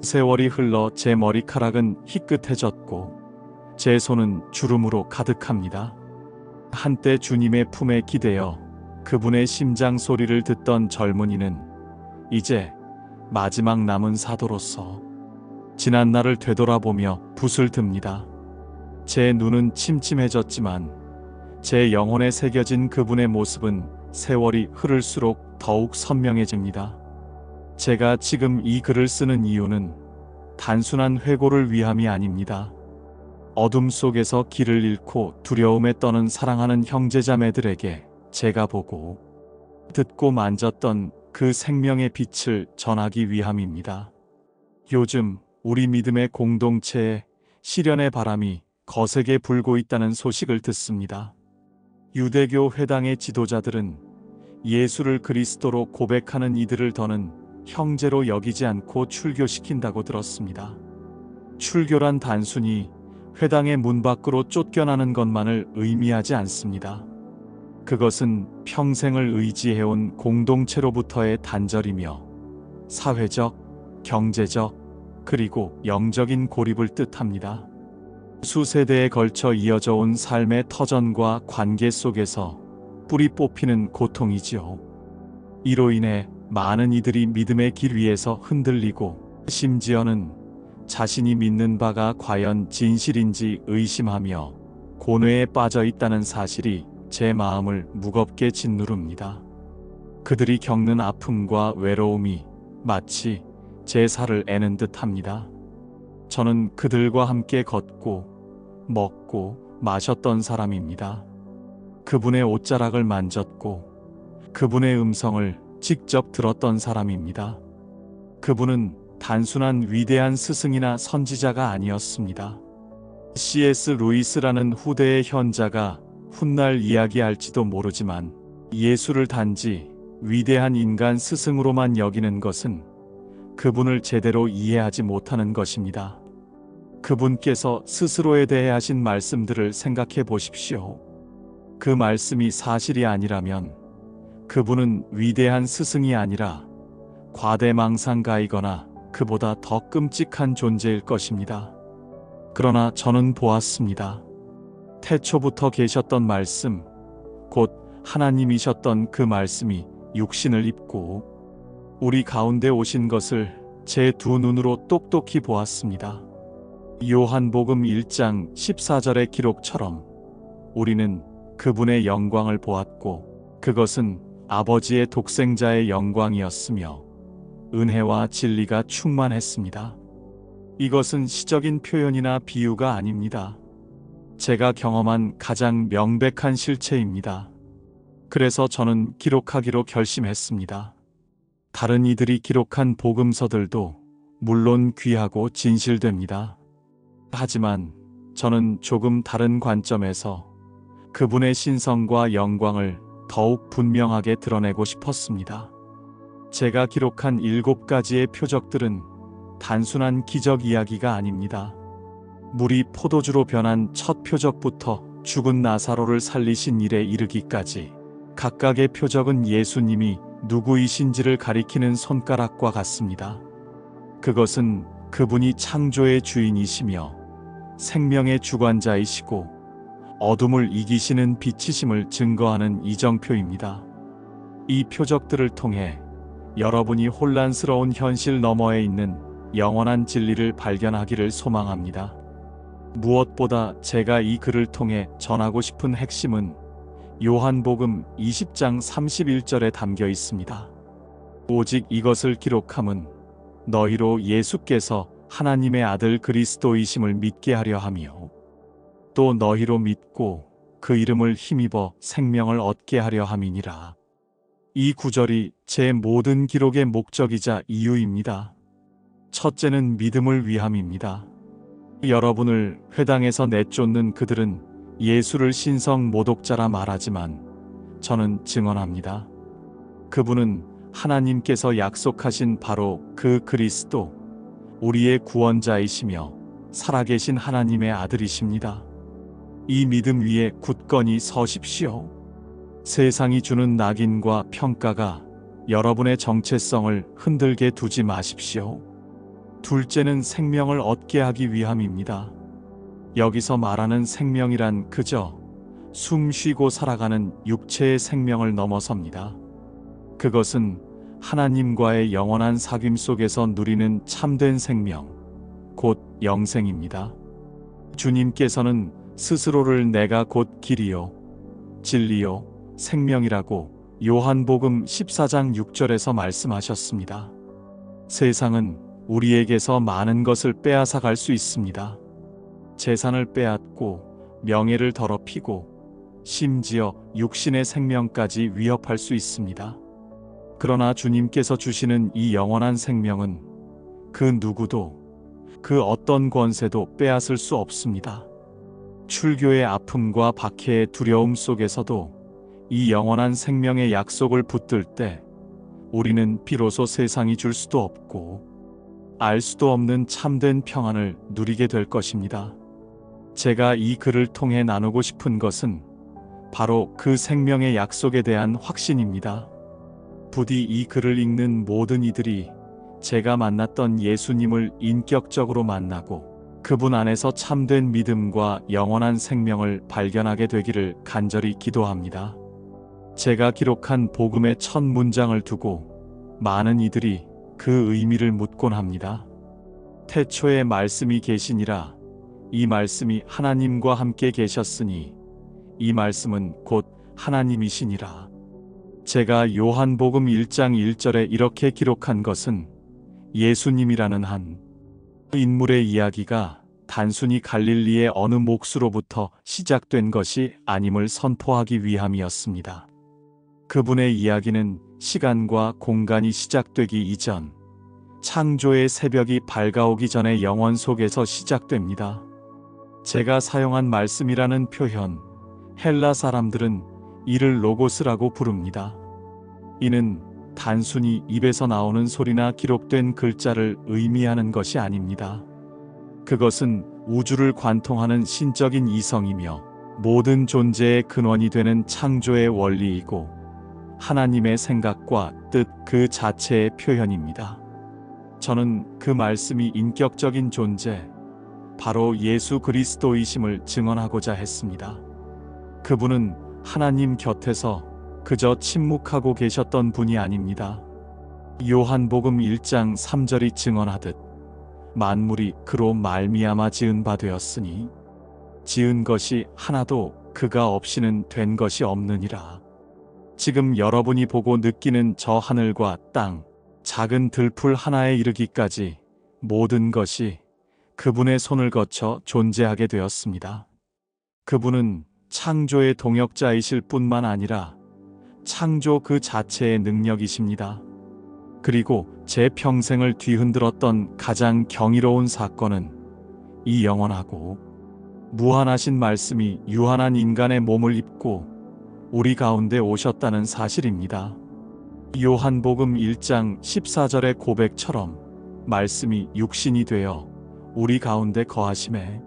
세월이 흘러 제 머리카락은 희끗해졌고 제 손은 주름으로 가득합니다. 한때 주님의 품에 기대어 그분의 심장 소리를 듣던 젊은이는 이제 마지막 남은 사도로서 지난 날을 되돌아보며 붓을 듭니다. 제 눈은 침침해졌지만 제 영혼에 새겨진 그분의 모습은 세월이 흐를수록 더욱 선명해집니다. 제가 지금 이 글을 쓰는 이유는 단순한 회고를 위함이 아닙니다. 어둠 속에서 길을 잃고 두려움에 떠는 사랑하는 형제자매들에게 제가 보고 듣고 만졌던 그 생명의 빛을 전하기 위함입니다. 요즘 우리 믿음의 공동체에 시련의 바람이 거세게 불고 있다는 소식을 듣습니다. 유대교 회당의 지도자들은 예수를 그리스도로 고백하는 이들을 더는 형제로 여기지 않고 출교시킨다고 들었습니다. 출교란 단순히 회당의 문 밖으로 쫓겨나는 것만을 의미하지 않습니다. 그것은 평생을 의지해온 공동체로부터의 단절이며 사회적, 경제적, 그리고 영적인 고립을 뜻합니다. 수세대에 걸쳐 이어져 온 삶의 터전과 관계 속에서 뿌리 뽑히는 고통이지요. 이로 인해 많은 이들이 믿음의 길 위에서 흔들리고 심지어는 자신이 믿는 바가 과연 진실인지 의심하며 고뇌에 빠져 있다는 사실이 제 마음을 무겁게 짓누릅니다. 그들이 겪는 아픔과 외로움이 마치 제 살을 애는 듯합니다. 저는 그들과 함께 걷고 먹고 마셨던 사람입니다. 그분의 옷자락을 만졌고 그분의 음성을 직접 들었던 사람입니다. 그분은 단순한 위대한 스승이나 선지자가 아니었습니다. C.S. 루이스라는 후대의 현자가 훗날 이야기할지도 모르지만 예수를 단지 위대한 인간 스승으로만 여기는 것은 그분을 제대로 이해하지 못하는 것입니다. 그분께서 스스로에 대해 하신 말씀들을 생각해 보십시오. 그 말씀이 사실이 아니라면 그분은 위대한 스승이 아니라 과대망상가이거나 그보다 더 끔찍한 존재일 것입니다. 그러나 저는 보았습니다. 태초부터 계셨던 말씀, 곧 하나님이셨던 그 말씀이 육신을 입고 우리 가운데 오신 것을 제 두 눈으로 똑똑히 보았습니다. 요한복음 1장 14절의 기록처럼 우리는 그분의 영광을 보았고 그것은 아버지의 독생자의 영광이었으며 은혜와 진리가 충만했습니다. 이것은 시적인 표현이나 비유가 아닙니다. 제가 경험한 가장 명백한 실체입니다. 그래서 저는 기록하기로 결심했습니다. 다른 이들이 기록한 복음서들도 물론 귀하고 진실됩니다. 하지만 저는 조금 다른 관점에서 그분의 신성과 영광을 더욱 분명하게 드러내고 싶었습니다. 제가 기록한 7가지의 표적들은 단순한 기적 이야기가 아닙니다. 물이 포도주로 변한 첫 표적부터 죽은 나사로를 살리신 일에 이르기까지 각각의 표적은 예수님이 누구이신지를 가리키는 손가락과 같습니다. 그것은 그분이 창조의 주인이시며 생명의 주관자이시고 어둠을 이기시는 빛이심을 증거하는 이정표입니다. 이 표적들을 통해 여러분이 혼란스러운 현실 너머에 있는 영원한 진리를 발견하기를 소망합니다. 무엇보다 제가 이 글을 통해 전하고 싶은 핵심은 요한복음 20장 31절에 담겨 있습니다. 오직 이것을 기록함은 너희로 예수께서 하나님의 아들 그리스도이심을 믿게 하려 하며 또 너희로 믿고 그 이름을 힘입어 생명을 얻게 하려 함이니라. 이 구절이 제 모든 기록의 목적이자 이유입니다. 첫째는 믿음을 위함입니다. 여러분을 회당에서 내쫓는 그들은 예수를 신성 모독자라 말하지만 저는 증언합니다. 그분은 하나님께서 약속하신 바로 그 그리스도, 우리의 구원자이시며 살아계신 하나님의 아들이십니다. 이 믿음 위에 굳건히 서십시오. 세상이 주는 낙인과 평가가 여러분의 정체성을 흔들게 두지 마십시오. 둘째는 생명을 얻게 하기 위함입니다. 여기서 말하는 생명이란 그저 숨 쉬고 살아가는 육체의 생명을 넘어섭니다. 그것은 하나님과의 영원한 사귐 속에서 누리는 참된 생명, 곧 영생입니다. 주님께서는 스스로를 내가 곧 길이요, 진리요, 생명이라고 요한복음 14장 6절에서 말씀하셨습니다. 세상은 우리에게서 많은 것을 빼앗아 갈 수 있습니다. 재산을 빼앗고 명예를 더럽히고 심지어 육신의 생명까지 위협할 수 있습니다. 그러나 주님께서 주시는 이 영원한 생명은 그 누구도 그 어떤 권세도 빼앗을 수 없습니다. 출교의 아픔과 박해의 두려움 속에서도 이 영원한 생명의 약속을 붙들 때 우리는 비로소 세상이 줄 수도 없고 알 수도 없는 참된 평안을 누리게 될 것입니다. 제가 이 글을 통해 나누고 싶은 것은 바로 그 생명의 약속에 대한 확신입니다. 부디 이 글을 읽는 모든 이들이 제가 만났던 예수님을 인격적으로 만나고 그분 안에서 참된 믿음과 영원한 생명을 발견하게 되기를 간절히 기도합니다. 제가 기록한 복음의 첫 문장을 두고 많은 이들이 그 의미를 묻곤 합니다. 태초에 말씀이 계시니라. 이 말씀이 하나님과 함께 계셨으니 이 말씀은 곧 하나님이시니라. 제가 요한복음 1장 1절에 이렇게 기록한 것은 예수님이라는 한 인물의 이야기가 단순히 갈릴리의 어느 몫으로부터 시작된 것이 아님을 선포하기 위함이었습니다. 그분의 이야기는 시간과 공간이 시작되기 이전, 창조의 새벽이 밝아오기 전의 영원 속에서 시작됩니다. 제가 사용한 말씀이라는 표현, 헬라 사람들은 이를 로고스라고 부릅니다. 이는 단순히 입에서 나오는 소리나 기록된 글자를 의미하는 것이 아닙니다. 그것은 우주를 관통하는 신적인 이성이며 모든 존재의 근원이 되는 창조의 원리이고 하나님의 생각과 뜻 그 자체의 표현입니다. 저는 그 말씀이 인격적인 존재, 바로 예수 그리스도이심을 증언하고자 했습니다. 그분은 하나님 곁에서 그저 침묵하고 계셨던 분이 아닙니다. 요한복음 1장 3절이 증언하듯 만물이 그로 말미암아 지은 바 되었으니 지은 것이 하나도 그가 없이는 된 것이 없느니라. 지금 여러분이 보고 느끼는 저 하늘과 땅, 작은 들풀 하나에 이르기까지 모든 것이 그분의 손을 거쳐 존재하게 되었습니다. 그분은 창조의 동역자이실 뿐만 아니라 창조 그 자체의 능력이십니다. 그리고 제 평생을 뒤흔들었던 가장 경이로운 사건은 이 영원하고 무한하신 말씀이 유한한 인간의 몸을 입고 우리 가운데 오셨다는 사실입니다. 요한복음 1장 14절의 고백처럼 말씀이 육신이 되어 우리 가운데 거하심에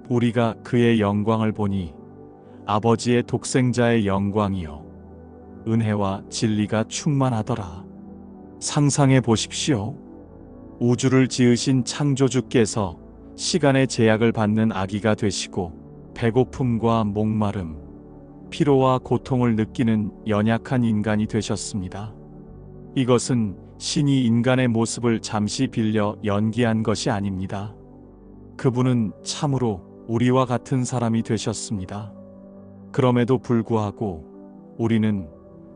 우리가 그의 영광을 보니 아버지의 독생자의 영광이요 은혜와 진리가 충만하더라. 상상해 보십시오. 우주를 지으신 창조주께서 시간의 제약을 받는 아기가 되시고 배고픔과 목마름, 피로와 고통을 느끼는 연약한 인간이 되셨습니다. 이것은 신이 인간의 모습을 잠시 빌려 연기한 것이 아닙니다. 그분은 참으로 우리와 같은 사람이 되셨습니다. 그럼에도 불구하고 우리는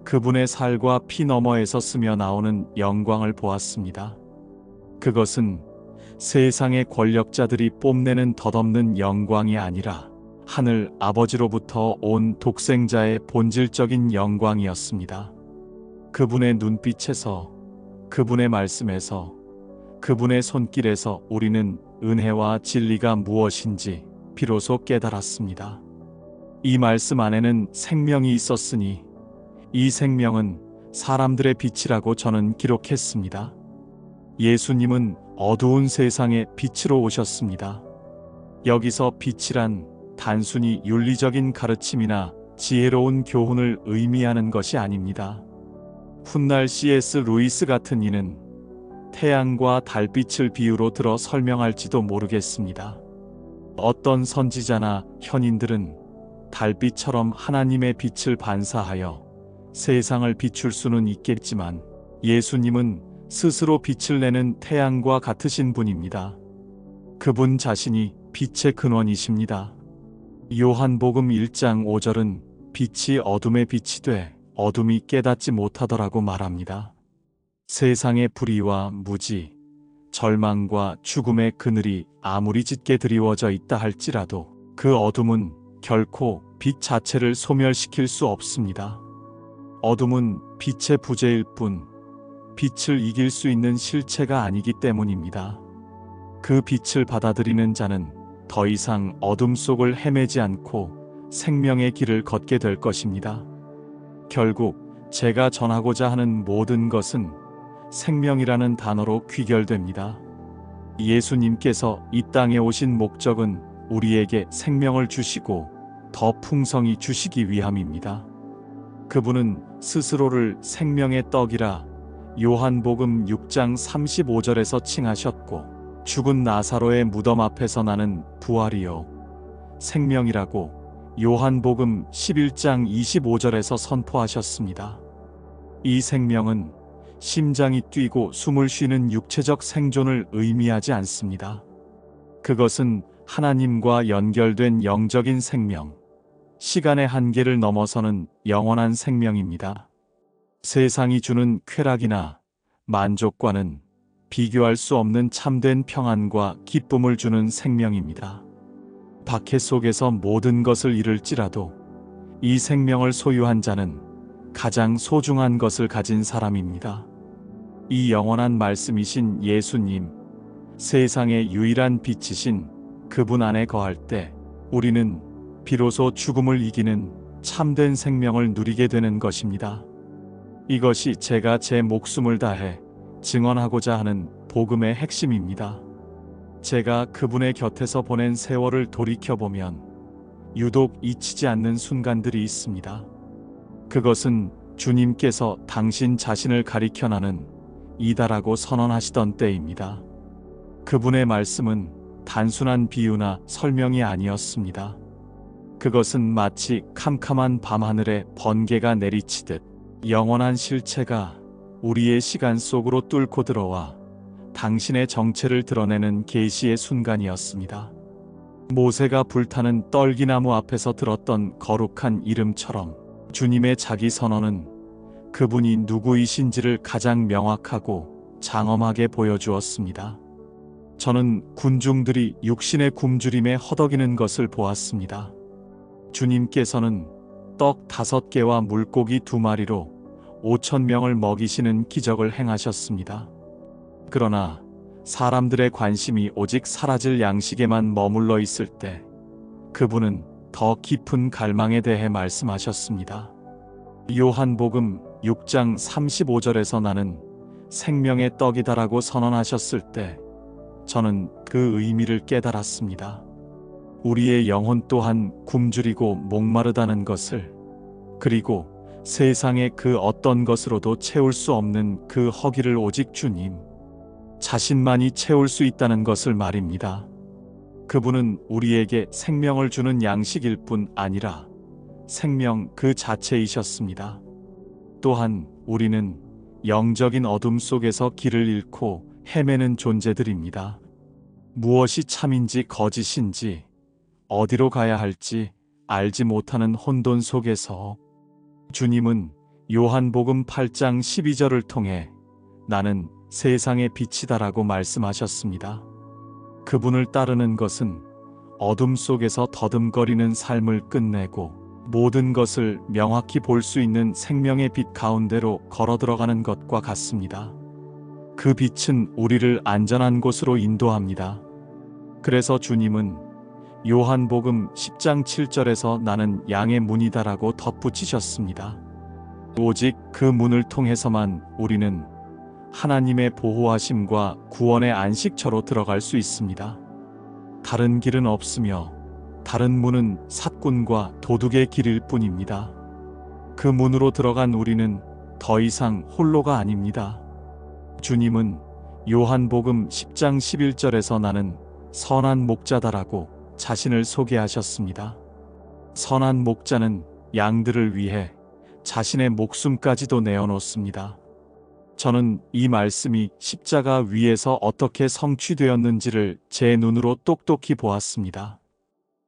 그분의 살과 피 너머에서 스며 나오는 영광을 보았습니다. 그것은 세상의 권력자들이 뽐내는 덧없는 영광이 아니라 하늘 아버지로부터 온 독생자의 본질적인 영광이었습니다. 그분의 눈빛에서, 그분의 말씀에서, 그분의 손길에서 우리는 은혜와 진리가 무엇인지 비로소 깨달았습니다. 이 말씀 안에는 생명이 있었으니 이 생명은 사람들의 빛이라고 저는 기록했습니다. 예수님은 어두운 세상에 빛으로 오셨습니다. 여기서 빛이란 단순히 윤리적인 가르침이나 지혜로운 교훈을 의미하는 것이 아닙니다. 훗날 C.S. 루이스 같은 이는 태양과 달빛을 비유로 들어 설명할지도 모르겠습니다. 어떤 선지자나 현인들은 달빛처럼 하나님의 빛을 반사하여 세상을 비출 수는 있겠지만 예수님은 스스로 빛을 내는 태양과 같으신 분입니다. 그분 자신이 빛의 근원이십니다. 요한복음 1장 5절은 빛이 어둠에 빛이 돼 어둠이 깨닫지 못하더라고 말합니다. 세상의 불의와 무지, 절망과 죽음의 그늘이 아무리 짙게 드리워져 있다 할지라도 그 어둠은 결코 빛 자체를 소멸시킬 수 없습니다. 어둠은 빛의 부재일 뿐 빛을 이길 수 있는 실체가 아니기 때문입니다. 그 빛을 받아들이는 자는 더 이상 어둠 속을 헤매지 않고 생명의 길을 걷게 될 것입니다. 결국 제가 전하고자 하는 모든 것은 생명이라는 단어로 귀결됩니다. 예수님께서 이 땅에 오신 목적은 우리에게 생명을 주시고 더 풍성히 주시기 위함입니다. 그분은 스스로를 생명의 떡이라 요한복음 6장 35절에서 칭하셨고 죽은 나사로의 무덤 앞에서 나는 부활이요 생명이라고 요한복음 11장 25절에서 선포하셨습니다. 이 생명은 심장이 뛰고 숨을 쉬는 육체적 생존을 의미하지 않습니다. 그것은 하나님과 연결된 영적인 생명, 시간의 한계를 넘어서는 영원한 생명입니다. 세상이 주는 쾌락이나 만족과는 비교할 수 없는 참된 평안과 기쁨을 주는 생명입니다. 박해 속에서 모든 것을 잃을지라도 이 생명을 소유한 자는 가장 소중한 것을 가진 사람입니다. 이 영원한 말씀이신 예수님, 세상의 유일한 빛이신 그분 안에 거할 때 우리는 비로소 죽음을 이기는 참된 생명을 누리게 되는 것입니다. 이것이 제가 제 목숨을 다해 증언하고자 하는 복음의 핵심입니다. 제가 그분의 곁에서 보낸 세월을 돌이켜보면 유독 잊히지 않는 순간들이 있습니다. 그것은 주님께서 당신 자신을 가리켜 나는 이다라고 선언하시던 때입니다. 그분의 말씀은 단순한 비유나 설명이 아니었습니다. 그것은 마치 캄캄한 밤하늘에 번개가 내리치듯 영원한 실체가 우리의 시간 속으로 뚫고 들어와 당신의 정체를 드러내는 계시의 순간이었습니다. 모세가 불타는 떨기나무 앞에서 들었던 거룩한 이름처럼 주님의 자기 선언은 그분이 누구이신지를 가장 명확하고 장엄하게 보여주었습니다. 저는 군중들이 육신의 굶주림에 허덕이는 것을 보았습니다. 주님께서는 떡 5개와 물고기 2마리로 5,000명을 먹이시는 기적을 행하셨습니다. 그러나 사람들의 관심이 오직 사라질 양식에만 머물러 있을 때 그분은 더 깊은 갈망에 대해 말씀하셨습니다. 요한복음 6장 35절에서 나는 생명의 떡이다라고 선언하셨을 때 저는 그 의미를 깨달았습니다. 우리의 영혼 또한 굶주리고 목마르다는 것을, 그리고 세상의 그 어떤 것으로도 채울 수 없는 그 허기를 오직 주님 자신만이 채울 수 있다는 것을 말입니다. 그분은 우리에게 생명을 주는 양식일 뿐 아니라 생명 그 자체이셨습니다. 또한 우리는 영적인 어둠 속에서 길을 잃고 헤매는 존재들입니다. 무엇이 참인지 거짓인지, 어디로 가야 할지 알지 못하는 혼돈 속에서 주님은 요한복음 8장 12절을 통해 나는 세상의 빛이다라고 말씀하셨습니다. 그분을 따르는 것은 어둠 속에서 더듬거리는 삶을 끝내고 모든 것을 명확히 볼 수 있는 생명의 빛 가운데로 걸어 들어가는 것과 같습니다. 그 빛은 우리를 안전한 곳으로 인도합니다. 그래서 주님은 요한복음 10장 7절에서 나는 양의 문이다라고 덧붙이셨습니다. 오직 그 문을 통해서만 우리는 하나님의 보호하심과 구원의 안식처로 들어갈 수 있습니다. 다른 길은 없으며 다른 문은 사꾼과 도둑의 길일 뿐입니다. 그 문으로 들어간 우리는 더 이상 홀로가 아닙니다. 주님은 요한복음 10장 11절에서 나는 선한 목자다라고 자신을 소개하셨습니다. 선한 목자는 양들을 위해 자신의 목숨까지도 내어놓습니다. 저는 이 말씀이 십자가 위에서 어떻게 성취되었는지를 제 눈으로 똑똑히 보았습니다.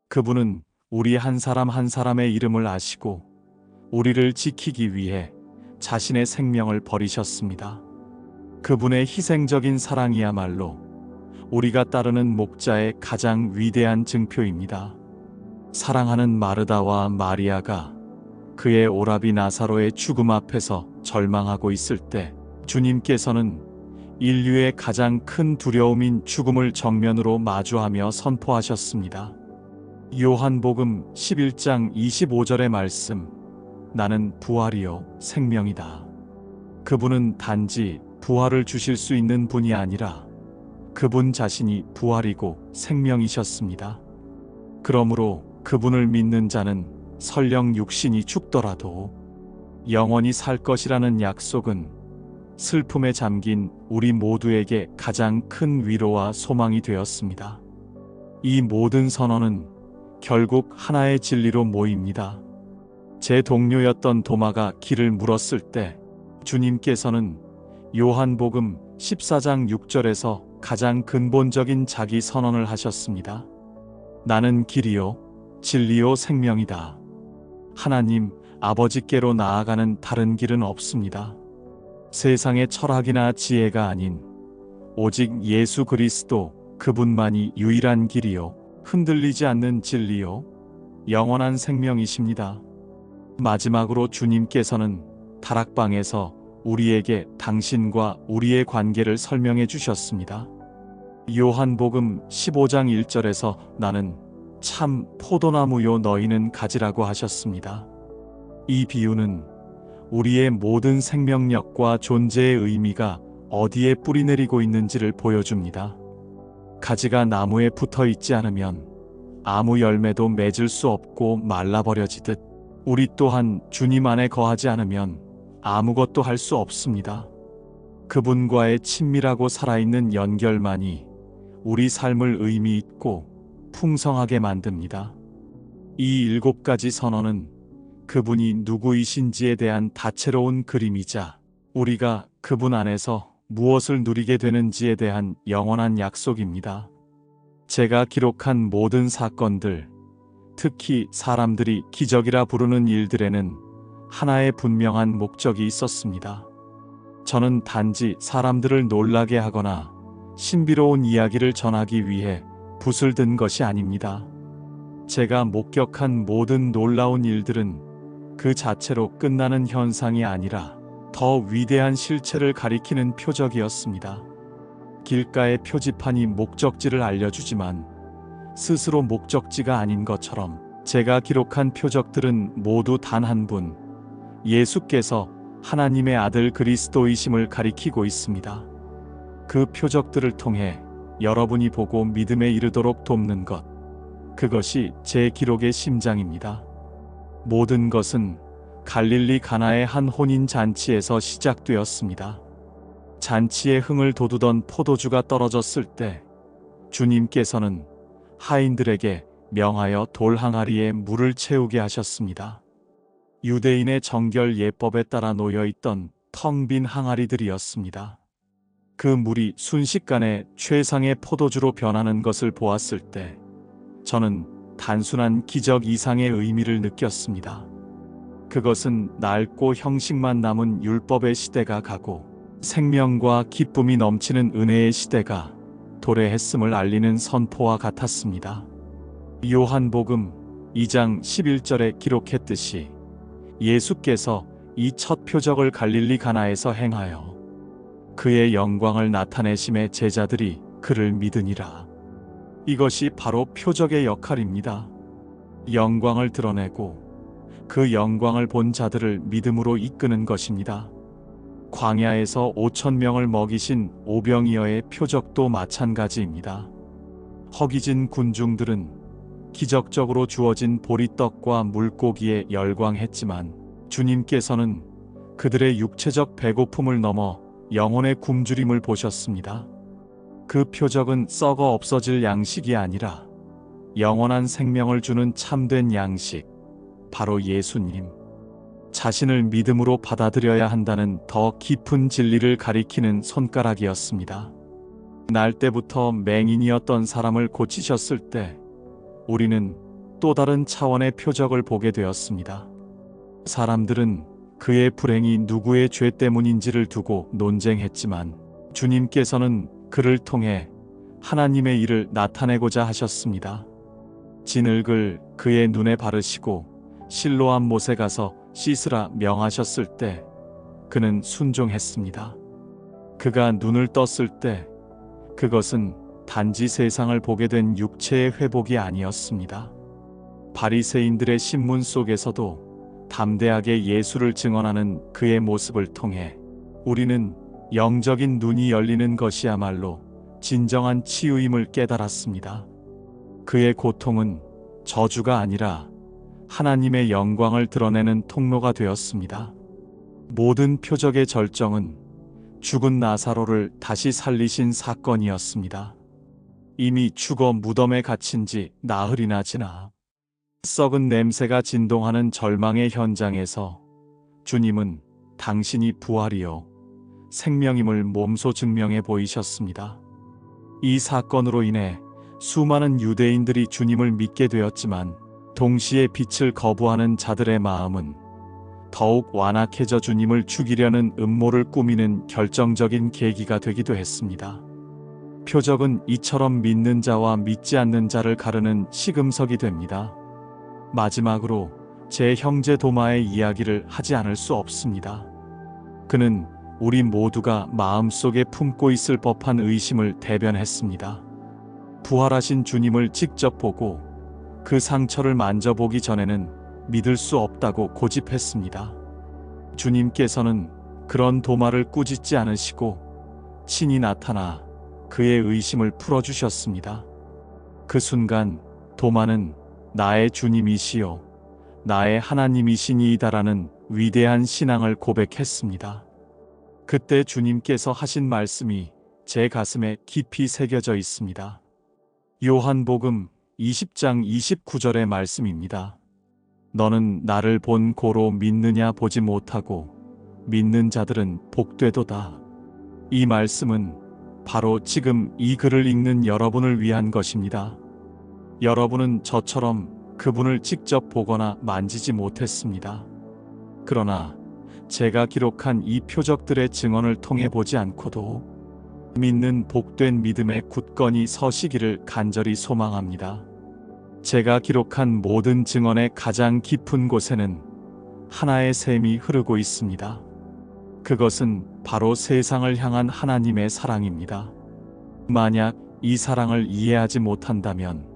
그분은 우리 한 사람 한 사람의 이름을 아시고 우리를 지키기 위해 자신의 생명을 버리셨습니다. 그분의 희생적인 사랑이야말로 우리가 따르는 목자의 가장 위대한 증표입니다. 사랑하는 마르다와 마리아가 그의 오라비 나사로의 죽음 앞에서 절망하고 있을 때 주님께서는 인류의 가장 큰 두려움인 죽음을 정면으로 마주하며 선포하셨습니다. 요한복음 11장 25절의 말씀, 나는 부활이요 생명이다. 그분은 단지 부활을 주실 수 있는 분이 아니라 그분 자신이 부활이고 생명이셨습니다. 그러므로 그분을 믿는 자는 설령 육신이 죽더라도 영원히 살 것이라는 약속은 슬픔에 잠긴 우리 모두에게 가장 큰 위로와 소망이 되었습니다. 이 모든 선언은 결국 하나의 진리로 모입니다. 제 동료였던 도마가 길을 물었을 때 주님께서는 요한복음 14장 6절에서 가장 근본적인 자기 선언을 하셨습니다. 나는 길이요 진리요 생명이다. 하나님 아버지께로 나아가는 다른 길은 없습니다. 세상의 철학이나 지혜가 아닌 오직 예수 그리스도 그분만이 유일한 길이요 흔들리지 않는 진리요 영원한 생명이십니다. 마지막으로 주님께서는 다락방에서 우리에게 당신과 우리의 관계를 설명해 주셨습니다. 요한복음 15장 1절에서 나는 참 포도나무요 너희는 가지라고 하셨습니다. 이 비유는 우리의 모든 생명력과 존재의 의미가 어디에 뿌리내리고 있는지를 보여줍니다. 가지가 나무에 붙어 있지 않으면 아무 열매도 맺을 수 없고 말라버려지듯 우리 또한 주님 안에 거하지 않으면 아무것도 할 수 없습니다. 그분과의 친밀하고 살아있는 연결만이 우리 삶을 의미 있고 풍성하게 만듭니다. 이 7가지 선언은 그분이 누구이신지에 대한 다채로운 그림이자 우리가 그분 안에서 무엇을 누리게 되는지에 대한 영원한 약속입니다. 제가 기록한 모든 사건들, 특히 사람들이 기적이라 부르는 일들에는 하나의 분명한 목적이 있었습니다. 저는 단지 사람들을 놀라게 하거나 신비로운 이야기를 전하기 위해 붓을 든 것이 아닙니다. 제가 목격한 모든 놀라운 일들은 그 자체로 끝나는 현상이 아니라 더 위대한 실체를 가리키는 표적이었습니다. 길가의 표지판이 목적지를 알려주지만 스스로 목적지가 아닌 것처럼 제가 기록한 표적들은 모두 단 한 분, 예수께서 하나님의 아들 그리스도이심을 가리키고 있습니다. 그 표적들을 통해 여러분이 보고 믿음에 이르도록 돕는 것, 그것이 제 기록의 심장입니다. 모든 것은 갈릴리 가나의 한 혼인 잔치에서 시작되었습니다. 잔치의 흥을 돋우던 포도주가 떨어졌을 때 주님께서는 하인들에게 명하여 돌 항아리에 물을 채우게 하셨습니다. 유대인의 정결 예법에 따라 놓여있던 텅 빈 항아리들이었습니다. 그 물이 순식간에 최상의 포도주로 변하는 것을 보았을 때 저는 단순한 기적 이상의 의미를 느꼈습니다. 그것은 낡고 형식만 남은 율법의 시대가 가고 생명과 기쁨이 넘치는 은혜의 시대가 도래했음을 알리는 선포와 같았습니다. 요한복음 2장 11절에 기록했듯이 예수께서 이 첫 표적을 갈릴리 가나에서 행하여 그의 영광을 나타내심에 제자들이 그를 믿으니라. 이것이 바로 표적의 역할입니다. 영광을 드러내고 그 영광을 본 자들을 믿음으로 이끄는 것입니다. 광야에서 5,000명을 먹이신 오병이어의 표적도 마찬가지입니다. 허기진 군중들은 기적적으로 주어진 보리떡과 물고기에 열광했지만 주님께서는 그들의 육체적 배고픔을 넘어 영혼의 굶주림을 보셨습니다. 그 표적은 썩어 없어질 양식이 아니라 영원한 생명을 주는 참된 양식, 바로 예수님. 자신을 믿음으로 받아들여야 한다는 더 깊은 진리를 가리키는 손가락이었습니다. 날 때부터 맹인이었던 사람을 고치셨을 때 우리는 또 다른 차원의 표적을 보게 되었습니다. 사람들은 그의 불행이 누구의 죄 때문인지를 두고 논쟁했지만 주님께서는 그를 통해 하나님의 일을 나타내고자 하셨습니다. 진흙을 그의 눈에 바르시고 실로암 못에 가서 씻으라 명하셨을 때 그는 순종했습니다. 그가 눈을 떴을 때 그것은 단지 세상을 보게 된 육체의 회복이 아니었습니다. 바리새인들의 신문 속에서도 담대하게 예수를 증언하는 그의 모습을 통해 우리는 영적인 눈이 열리는 것이야말로 진정한 치유임을 깨달았습니다. 그의 고통은 저주가 아니라 하나님의 영광을 드러내는 통로가 되었습니다. 모든 표적의 절정은 죽은 나사로를 다시 살리신 사건이었습니다. 이미 죽어 무덤에 갇힌 지 나흘이나 지나 썩은 냄새가 진동하는 절망의 현장에서 주님은 당신이 부활이요 생명임을 몸소 증명해 보이셨습니다. 이 사건으로 인해 수많은 유대인들이 주님을 믿게 되었지만 동시에 빛을 거부하는 자들의 마음은 더욱 완악해져 주님을 죽이려는 음모를 꾸미는 결정적인 계기가 되기도 했습니다. 표적은 이처럼 믿는 자와 믿지 않는 자를 가르는 시금석이 됩니다. 마지막으로 제 형제 도마의 이야기를 하지 않을 수 없습니다. 그는 우리 모두가 마음속에 품고 있을 법한 의심을 대변했습니다. 부활하신 주님을 직접 보고 그 상처를 만져보기 전에는 믿을 수 없다고 고집했습니다. 주님께서는 그런 도마를 꾸짖지 않으시고 친히 나타나 그의 의심을 풀어주셨습니다. 그 순간 도마는 나의 주님이시요 나의 하나님이시니이다라는 위대한 신앙을 고백했습니다. 그때 주님께서 하신 말씀이 제 가슴에 깊이 새겨져 있습니다. 요한복음 20장 29절의 말씀입니다. 너는 나를 본 고로 믿느냐 보지 못하고 믿는 자들은 복되도다. 이 말씀은 바로 지금 이 글을 읽는 여러분을 위한 것입니다. 여러분은 저처럼 그분을 직접 보거나 만지지 못했습니다. 그러나 제가 기록한 이 표적들의 증언을 통해 보지 않고도 믿는 복된 믿음에 굳건히 서시기를 간절히 소망합니다. 제가 기록한 모든 증언의 가장 깊은 곳에는 하나의 샘이 흐르고 있습니다. 그것은 바로 세상을 향한 하나님의 사랑입니다. 만약 이 사랑을 이해하지 못한다면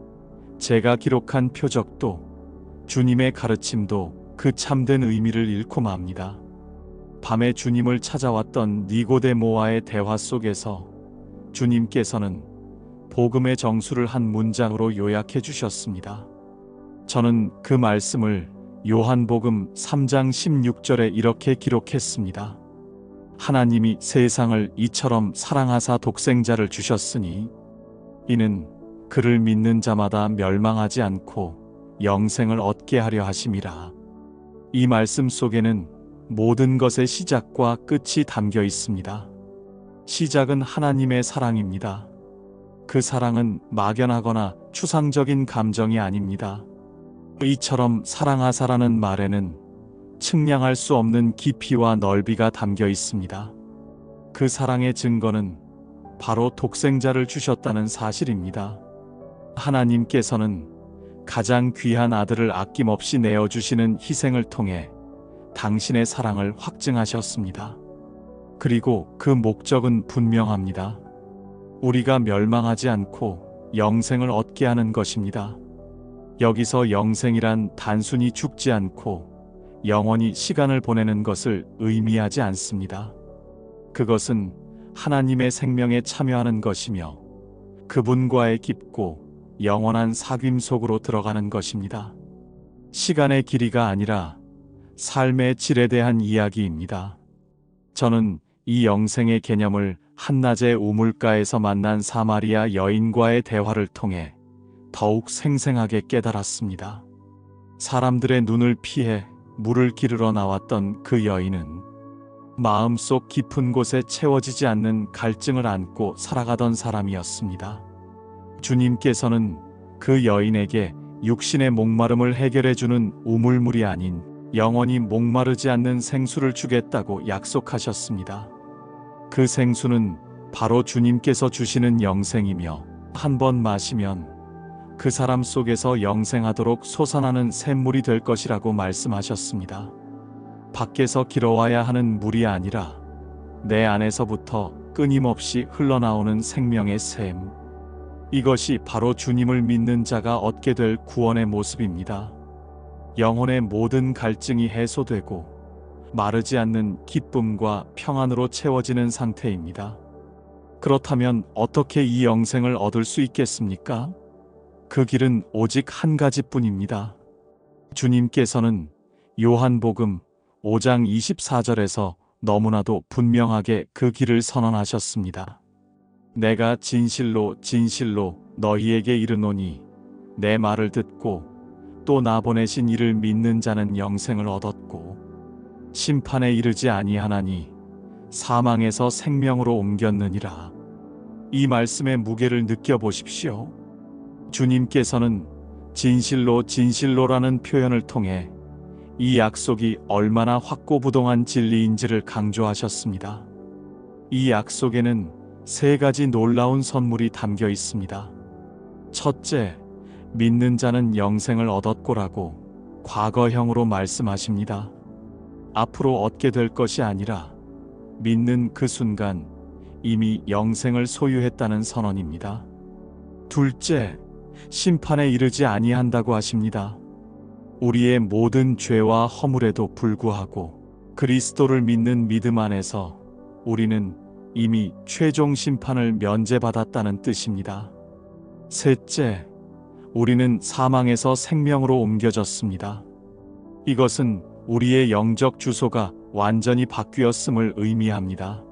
제가 기록한 표적도 주님의 가르침도 그 참된 의미를 잃고 맙니다. 밤에 주님을 찾아왔던 니고데모와의 대화 속에서 주님께서는 복음의 정수를 한 문장으로 요약해 주셨습니다. 저는 그 말씀을 요한복음 3장 16절에 이렇게 기록했습니다. 하나님이 세상을 이처럼 사랑하사 독생자를 주셨으니 이는 그를 믿는 자마다 멸망하지 않고 영생을 얻게 하려 하심이라. 이 말씀 속에는 모든 것의 시작과 끝이 담겨 있습니다. 시작은 하나님의 사랑입니다. 그 사랑은 막연하거나 추상적인 감정이 아닙니다. 이처럼 사랑하사라는 말에는 측량할 수 없는 깊이와 넓이가 담겨 있습니다. 그 사랑의 증거는 바로 독생자를 주셨다는 사실입니다. 하나님께서는 가장 귀한 아들을 아낌없이 내어주시는 희생을 통해 당신의 사랑을 확증하셨습니다. 그리고 그 목적은 분명합니다. 우리가 멸망하지 않고 영생을 얻게 하는 것입니다. 여기서 영생이란 단순히 죽지 않고 영원히 시간을 보내는 것을 의미하지 않습니다. 그것은 하나님의 생명에 참여하는 것이며 그분과의 깊고 영원한 사귐 속으로 들어가는 것입니다. 시간의 길이가 아니라 삶의 질에 대한 이야기입니다. 저는 이 영생의 개념을 한낮의 우물가에서 만난 사마리아 여인과의 대화를 통해 더욱 생생하게 깨달았습니다. 사람들의 눈을 피해 물을 기르러 나왔던 그 여인은 마음속 깊은 곳에 채워지지 않는 갈증을 안고 살아가던 사람이었습니다. 주님께서는 그 여인에게 육신의 목마름을 해결해주는 우물물이 아닌 영원히 목마르지 않는 생수를 주겠다고 약속하셨습니다. 그 생수는 바로 주님께서 주시는 영생이며 한 번 마시면 그 사람 속에서 영생하도록 솟아나는 샘물이 될 것이라고 말씀하셨습니다. 밖에서 길어와야 하는 물이 아니라 내 안에서부터 끊임없이 흘러나오는 생명의 샘. 이것이 바로 주님을 믿는 자가 얻게 될 구원의 모습입니다. 영혼의 모든 갈증이 해소되고 마르지 않는 기쁨과 평안으로 채워지는 상태입니다. 그렇다면 어떻게 이 영생을 얻을 수 있겠습니까? 그 길은 오직 한 가지뿐입니다. 주님께서는 요한복음 5장 24절에서 너무나도 분명하게 그 길을 선언하셨습니다. 내가 진실로 진실로 너희에게 이르노니 내 말을 듣고 또 나 보내신 이를 믿는 자는 영생을 얻었고 심판에 이르지 아니하나니 사망에서 생명으로 옮겼느니라. 이 말씀의 무게를 느껴보십시오. 주님께서는 진실로 진실로라는 표현을 통해 이 약속이 얼마나 확고부동한 진리인지를 강조하셨습니다. 이 약속에는 세 가지 놀라운 선물이 담겨 있습니다. 첫째, 믿는 자는 영생을 얻었고라고 과거형으로 말씀하십니다. 앞으로 얻게 될 것이 아니라 믿는 그 순간 이미 영생을 소유했다는 선언입니다. 둘째, 심판에 이르지 아니한다고 하십니다. 우리의 모든 죄와 허물에도 불구하고 그리스도를 믿는 믿음 안에서 우리는 이미 최종 심판을 면제받았다는 뜻입니다. 셋째, 우리는 사망에서 생명으로 옮겨졌습니다. 이것은 우리의 영적 주소가 완전히 바뀌었음을 의미합니다.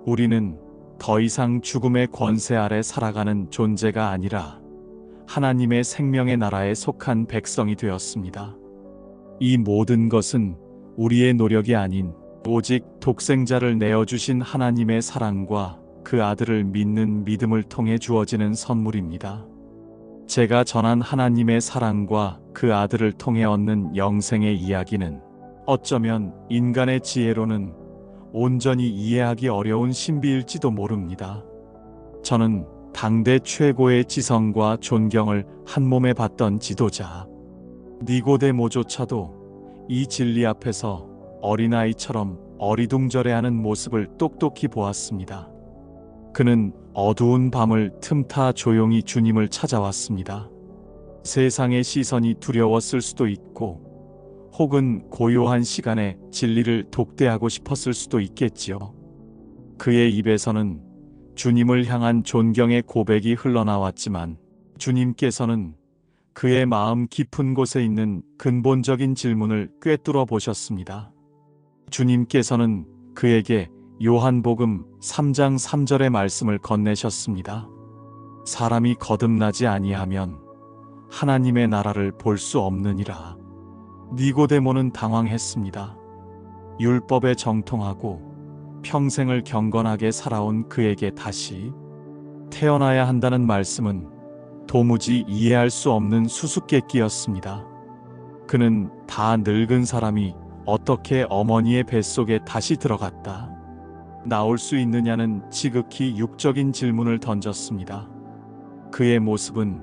우리는 더 이상 죽음의 권세 아래 살아가는 존재가 아니라 하나님의 생명의 나라에 속한 백성이 되었습니다. 이 모든 것은 우리의 노력이 아닌 오직 독생자를 내어주신 하나님의 사랑과 그 아들을 믿는 믿음을 통해 주어지는 선물입니다. 제가 전한 하나님의 사랑과 그 아들을 통해 얻는 영생의 이야기는 어쩌면 인간의 지혜로는 온전히 이해하기 어려운 신비일지도 모릅니다. 저는 당대 최고의 지성과 존경을 한 몸에 받던 지도자 니고데모조차도 이 진리 앞에서 어린아이처럼 어리둥절해하는 모습을 똑똑히 보았습니다. 그는 어두운 밤을 틈타 조용히 주님을 찾아왔습니다. 세상의 시선이 두려웠을 수도 있고 혹은 고요한 시간에 진리를 독대하고 싶었을 수도 있겠지요. 그의 입에서는 주님을 향한 존경의 고백이 흘러나왔지만 주님께서는 그의 마음 깊은 곳에 있는 근본적인 질문을 꿰뚫어 보셨습니다. 주님께서는 그에게 요한복음 3장 3절의 말씀을 건네셨습니다. 사람이 거듭나지 아니하면 하나님의 나라를 볼 수 없느니라. 니고데모는 당황했습니다. 율법에 정통하고 평생을 경건하게 살아온 그에게 다시 태어나야 한다는 말씀은 도무지 이해할 수 없는 수수께끼였습니다. 그는 다 늙은 사람이 어떻게 어머니의 뱃속에 다시 들어갔다 나올 수 있느냐는 지극히 육적인 질문을 던졌습니다. 그의 모습은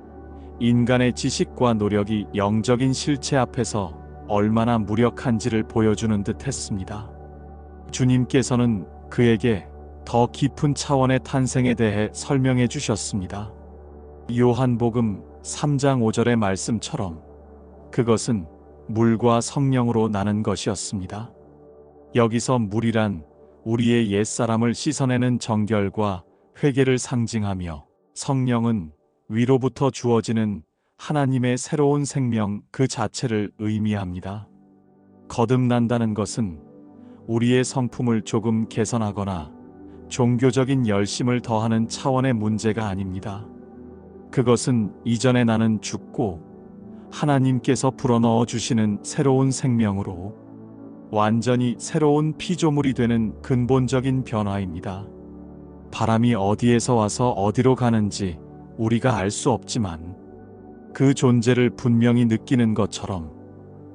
인간의 지식과 노력이 영적인 실체 앞에서 얼마나 무력한지를 보여주는 듯 했습니다. 주님께서는 그에게 더 깊은 차원의 탄생에 대해 설명해 주셨습니다. 요한복음 3장 5절의 말씀처럼 그것은 물과 성령으로 나는 것이었습니다. 여기서 물이란 우리의 옛사람을 씻어내는 정결과 회개를 상징하며 성령은 위로부터 주어지는 하나님의 새로운 생명 그 자체를 의미합니다. 거듭난다는 것은 우리의 성품을 조금 개선하거나 종교적인 열심을 더하는 차원의 문제가 아닙니다. 그것은 이전에 나는 죽고 하나님께서 불어넣어 주시는 새로운 생명으로 완전히 새로운 피조물이 되는 근본적인 변화입니다. 바람이 어디에서 와서 어디로 가는지 우리가 알 수 없지만 그 존재를 분명히 느끼는 것처럼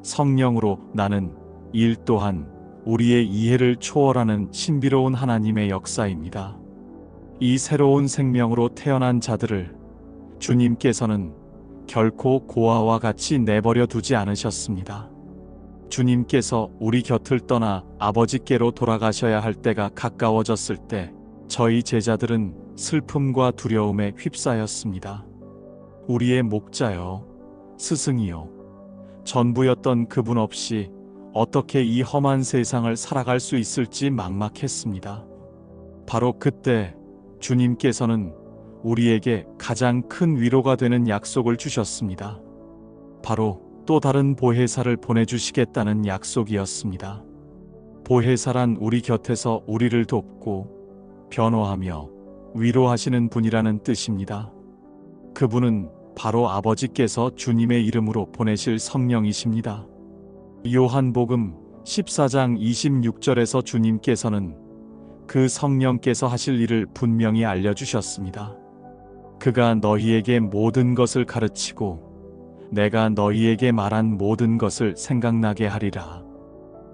성령으로 나는 일 또한 우리의 이해를 초월하는 신비로운 하나님의 역사입니다. 이 새로운 생명으로 태어난 자들을 주님께서는 결코 고아와 같이 내버려 두지 않으셨습니다. 주님께서 우리 곁을 떠나 아버지께로 돌아가셔야 할 때가 가까워졌을 때 저희 제자들은 슬픔과 두려움에 휩싸였습니다. 우리의 목자여, 스승이여, 전부였던 그분 없이 어떻게 이 험한 세상을 살아갈 수 있을지 막막했습니다. 바로 그때 주님께서는 우리에게 가장 큰 위로가 되는 약속을 주셨습니다. 바로 또 다른 보혜사를 보내주시겠다는 약속이었습니다. 보혜사란 우리 곁에서 우리를 돕고 변호하며 위로하시는 분이라는 뜻입니다. 그분은 바로 아버지께서 주님의 이름으로 보내실 성령이십니다. 요한복음 14장 26절에서 주님께서는 그 성령께서 하실 일을 분명히 알려주셨습니다. 그가 너희에게 모든 것을 가르치고 내가 너희에게 말한 모든 것을 생각나게 하리라.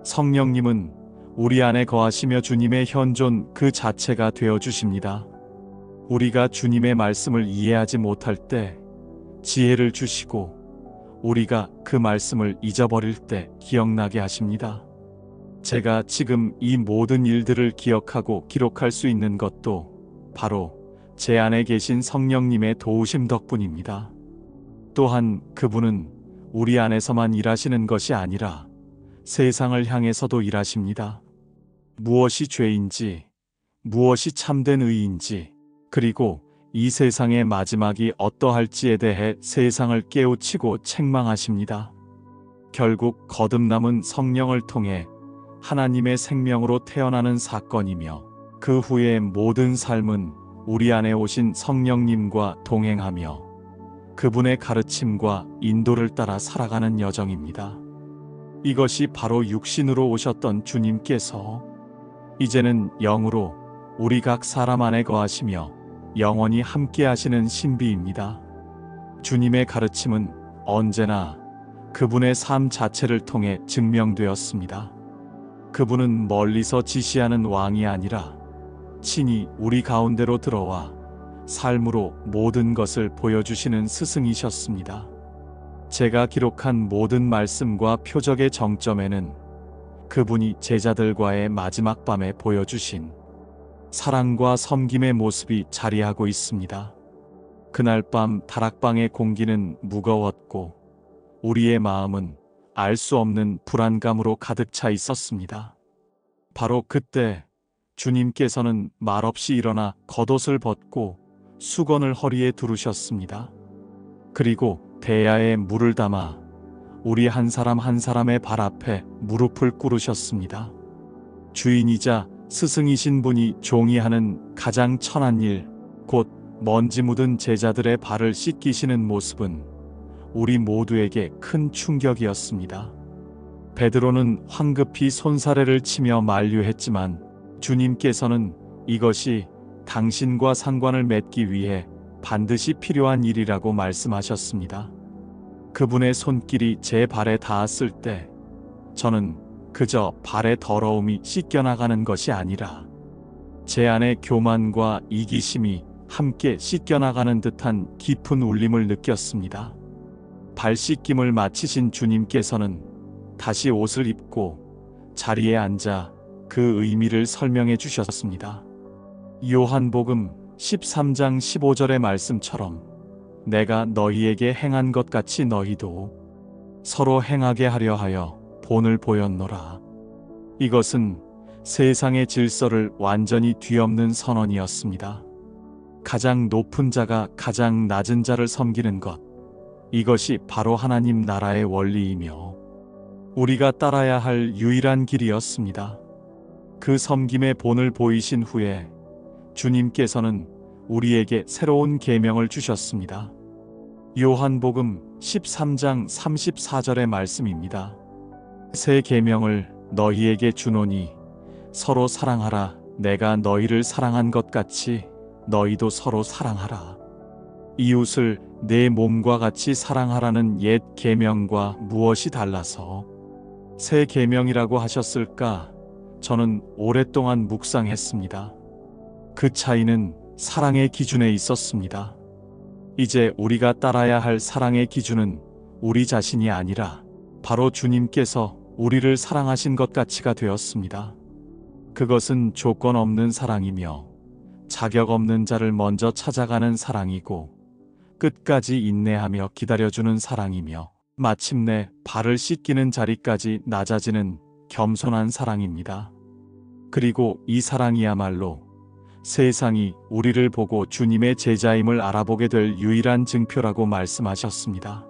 성령님은 우리 안에 거하시며 주님의 현존 그 자체가 되어주십니다. 우리가 주님의 말씀을 이해하지 못할 때 지혜를 주시고 우리가 그 말씀을 잊어버릴 때 기억나게 하십니다. 제가 지금 이 모든 일들을 기억하고 기록할 수 있는 것도 바로 제 안에 계신 성령님의 도우심 덕분입니다. 또한 그분은 우리 안에서만 일하시는 것이 아니라 세상을 향해서도 일하십니다. 무엇이 죄인지, 무엇이 참된 의인지, 그리고 이 세상의 마지막이 어떠할지에 대해 세상을 깨우치고 책망하십니다. 결국 거듭남은 성령을 통해 하나님의 생명으로 태어나는 사건이며 그 후의 모든 삶은 우리 안에 오신 성령님과 동행하며 그분의 가르침과 인도를 따라 살아가는 여정입니다. 이것이 바로 육신으로 오셨던 주님께서 이제는 영으로 우리 각 사람 안에 거하시며 영원히 함께 하시는 신비입니다. 주님의 가르침은 언제나 그분의 삶 자체를 통해 증명되었습니다. 그분은 멀리서 지시하는 왕이 아니라 친히 우리 가운데로 들어와 삶으로 모든 것을 보여주시는 스승이셨습니다. 제가 기록한 모든 말씀과 표적의 정점에는 그분이 제자들과의 마지막 밤에 보여주신 사랑과 섬김의 모습이 자리하고 있습니다. 그날 밤 다락방의 공기는 무거웠고 우리의 마음은 알 수 없는 불안감으로 가득 차 있었습니다. 바로 그때 주님께서는 말없이 일어나 겉옷을 벗고 수건을 허리에 두르셨습니다. 그리고 대야에 물을 담아 우리 한 사람 한 사람의 발 앞에 무릎을 꿇으셨습니다. 주인이자 스승이신 분이 종이 하는 가장 천한 일, 곧 먼지 묻은 제자들의 발을 씻기시는 모습은 우리 모두에게 큰 충격이었습니다. 베드로는 황급히 손사래를 치며 만류했지만 주님께서는 이것이 당신과 상관을 맺기 위해 반드시 필요한 일이라고 말씀하셨습니다. 그분의 손길이 제 발에 닿았을 때 저는 그저 발의 더러움이 씻겨나가는 것이 아니라 제 안에 교만과 이기심이 함께 씻겨나가는 듯한 깊은 울림을 느꼈습니다. 발 씻김을 마치신 주님께서는 다시 옷을 입고 자리에 앉아 그 의미를 설명해 주셨습니다. 요한복음 13장 15절의 말씀처럼 내가 너희에게 행한 것 같이 너희도 서로 행하게 하려 하여 본을 보였노라. 이것은 세상의 질서를 완전히 뒤엎는 선언이었습니다. 가장 높은 자가 가장 낮은 자를 섬기는 것, 이것이 바로 하나님 나라의 원리이며 우리가 따라야 할 유일한 길이었습니다. 그 섬김의 본을 보이신 후에 주님께서는 우리에게 새로운 계명을 주셨습니다. 요한복음 13장 34절의 말씀입니다. 새 계명을 너희에게 주노니 서로 사랑하라. 내가 너희를 사랑한 것 같이 너희도 서로 사랑하라. 이웃을 내 몸과 같이 사랑하라는 옛 계명과 무엇이 달라서 새 계명이라고 하셨을까? 저는 오랫동안 묵상했습니다. 그 차이는 사랑의 기준에 있었습니다. 이제 우리가 따라야 할 사랑의 기준은 우리 자신이 아니라 바로 주님께서 우리를 사랑하신 것 가치가 되었습니다. 그것은 조건 없는 사랑이며 자격 없는 자를 먼저 찾아가는 사랑이고 끝까지 인내하며 기다려주는 사랑이며 마침내 발을 씻기는 자리까지 낮아지는 겸손한 사랑입니다. 그리고 이 사랑이야말로 세상이 우리를 보고 주님의 제자임을 알아보게 될 유일한 증표라고 말씀하셨습니다.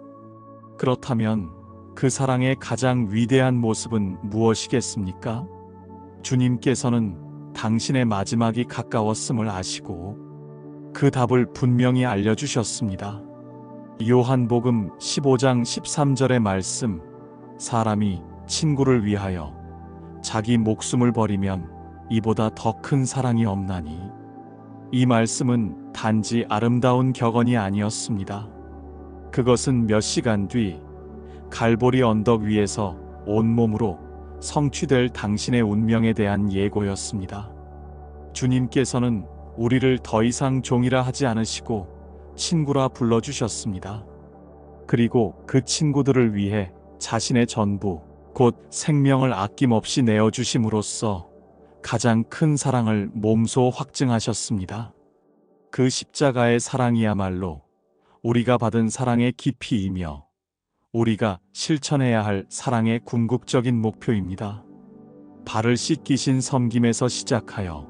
그렇다면 그 사랑의 가장 위대한 모습은 무엇이겠습니까? 주님께서는 당신의 마지막이 가까웠음을 아시고 그 답을 분명히 알려주셨습니다. 요한복음 15장 13절의 말씀, 사람이 친구를 위하여 자기 목숨을 버리면 이보다 더 큰 사랑이 없나니. 이 말씀은 단지 아름다운 격언이 아니었습니다. 그것은 몇 시간 뒤 갈보리 언덕 위에서 온몸으로 성취될 당신의 운명에 대한 예고였습니다. 주님께서는 우리를 더 이상 종이라 하지 않으시고 친구라 불러주셨습니다. 그리고 그 친구들을 위해 자신의 전부, 곧 생명을 아낌없이 내어주심으로써 가장 큰 사랑을 몸소 확증하셨습니다. 그 십자가의 사랑이야말로 우리가 받은 사랑의 깊이이며 우리가 실천해야 할 사랑의 궁극적인 목표입니다. 발을 씻기신 섬김에서 시작하여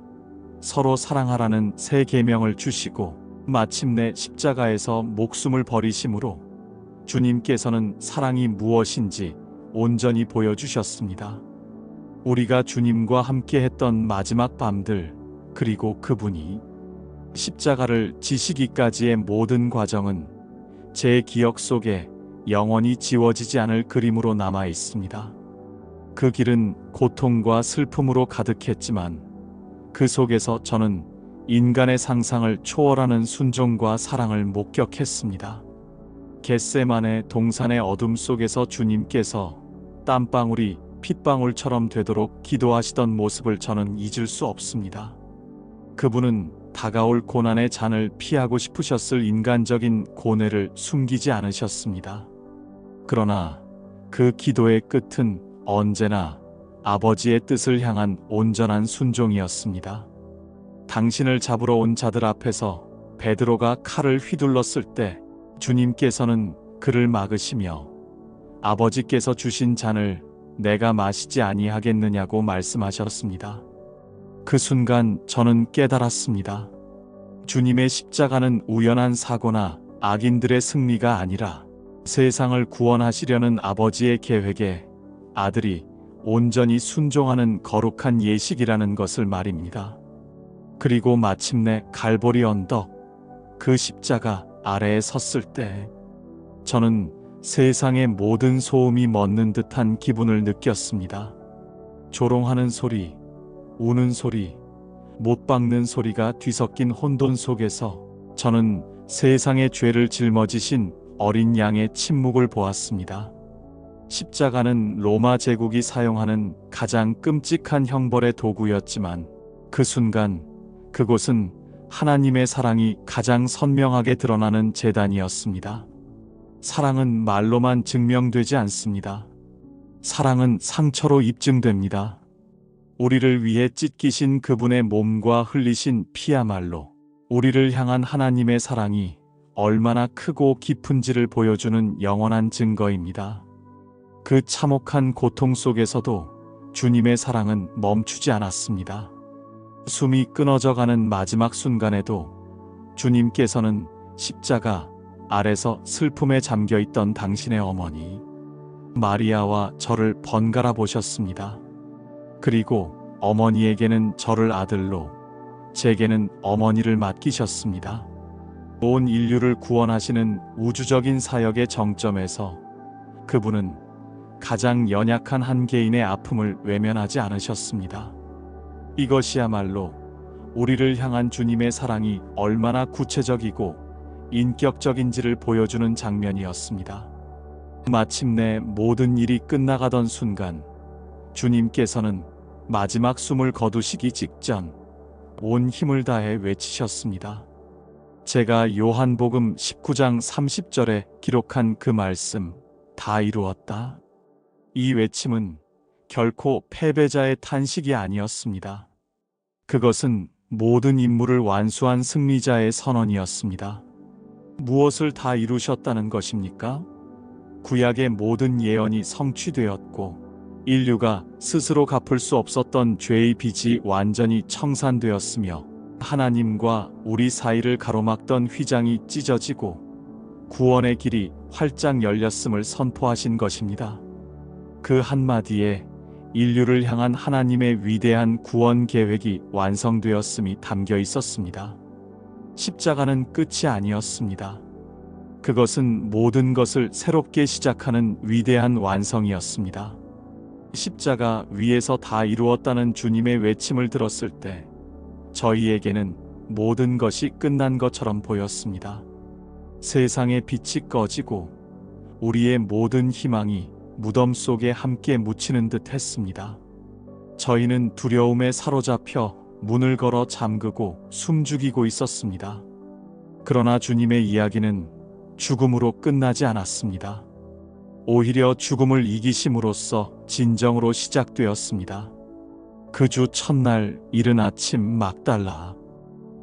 서로 사랑하라는 새 계명을 주시고 마침내 십자가에서 목숨을 버리심으로 주님께서는 사랑이 무엇인지 온전히 보여주셨습니다. 우리가 주님과 함께 했던 마지막 밤들, 그리고 그분이 십자가를 지시기까지의 모든 과정은 제 기억 속에 영원히 지워지지 않을 그림으로 남아 있습니다. 그 길은 고통과 슬픔으로 가득했지만 그 속에서 저는 인간의 상상을 초월하는 순종과 사랑을 목격했습니다. 겟세마네 동산의 어둠 속에서 주님께서 땀방울이 핏방울처럼 되도록 기도하시던 모습을 저는 잊을 수 없습니다. 그분은 다가올 고난의 잔을 피하고 싶으셨을 인간적인 고뇌를 숨기지 않으셨습니다. 그러나 그 기도의 끝은 언제나 아버지의 뜻을 향한 온전한 순종이었습니다. 당신을 잡으러 온 자들 앞에서 베드로가 칼을 휘둘렀을 때 주님께서는 그를 막으시며 아버지께서 주신 잔을 내가 마시지 아니하겠느냐고 말씀하셨습니다. 그 순간 저는 깨달았습니다. 주님의 십자가는 우연한 사고나 악인들의 승리가 아니라 세상을 구원하시려는 아버지의 계획에 아들이 온전히 순종하는 거룩한 예식이라는 것을 말입니다. 그리고 마침내 갈보리 언덕, 그 십자가 아래에 섰을 때 저는 세상의 모든 소음이 멎는 듯한 기분을 느꼈습니다. 조롱하는 소리, 우는 소리, 못 박는 소리가 뒤섞인 혼돈 속에서 저는 세상의 죄를 짊어지신 어린 양의 침묵을 보았습니다. 십자가는 로마 제국이 사용하는 가장 끔찍한 형벌의 도구였지만 그 순간 그곳은 하나님의 사랑이 가장 선명하게 드러나는 제단이었습니다. 사랑은 말로만 증명되지 않습니다. 사랑은 상처로 입증됩니다. 우리를 위해 찢기신 그분의 몸과 흘리신 피야말로 우리를 향한 하나님의 사랑이 얼마나 크고 깊은지를 보여주는 영원한 증거입니다. 그 참혹한 고통 속에서도 주님의 사랑은 멈추지 않았습니다. 숨이 끊어져가는 마지막 순간에도 주님께서는 십자가 아래서 슬픔에 잠겨있던 당신의 어머니 마리아와 저를 번갈아 보셨습니다. 그리고 어머니에게는 저를 아들로, 제게는 어머니를 맡기셨습니다. 온 인류를 구원하시는 우주적인 사역의 정점에서 그분은 가장 연약한 한 개인의 아픔을 외면하지 않으셨습니다. 이것이야말로 우리를 향한 주님의 사랑이 얼마나 구체적이고 인격적인지를 보여주는 장면이었습니다. 마침내 모든 일이 끝나가던 순간 주님께서는 마지막 숨을 거두시기 직전 온 힘을 다해 외치셨습니다. 제가 요한복음 19장 30절에 기록한 그 말씀, 다 이루었다. 이 외침은 결코 패배자의 탄식이 아니었습니다. 그것은 모든 임무를 완수한 승리자의 선언이었습니다. 무엇을 다 이루셨다는 것입니까? 구약의 모든 예언이 성취되었고 인류가 스스로 갚을 수 없었던 죄의 빚이 완전히 청산되었으며 하나님과 우리 사이를 가로막던 휘장이 찢어지고 구원의 길이 활짝 열렸음을 선포하신 것입니다. 그 한마디에 인류를 향한 하나님의 위대한 구원 계획이 완성되었음이 담겨 있었습니다. 십자가는 끝이 아니었습니다. 그것은 모든 것을 새롭게 시작하는 위대한 완성이었습니다. 십자가 위에서 다 이루었다는 주님의 외침을 들었을 때 저희에게는 모든 것이 끝난 것처럼 보였습니다. 세상의 빛이 꺼지고 우리의 모든 희망이 무덤 속에 함께 묻히는 듯 했습니다. 저희는 두려움에 사로잡혀 문을 걸어 잠그고 숨죽이고 있었습니다. 그러나 주님의 이야기는 죽음으로 끝나지 않았습니다. 오히려 죽음을 이기심으로써 진정으로 시작되었습니다. 그 주 첫날 이른 아침 막달라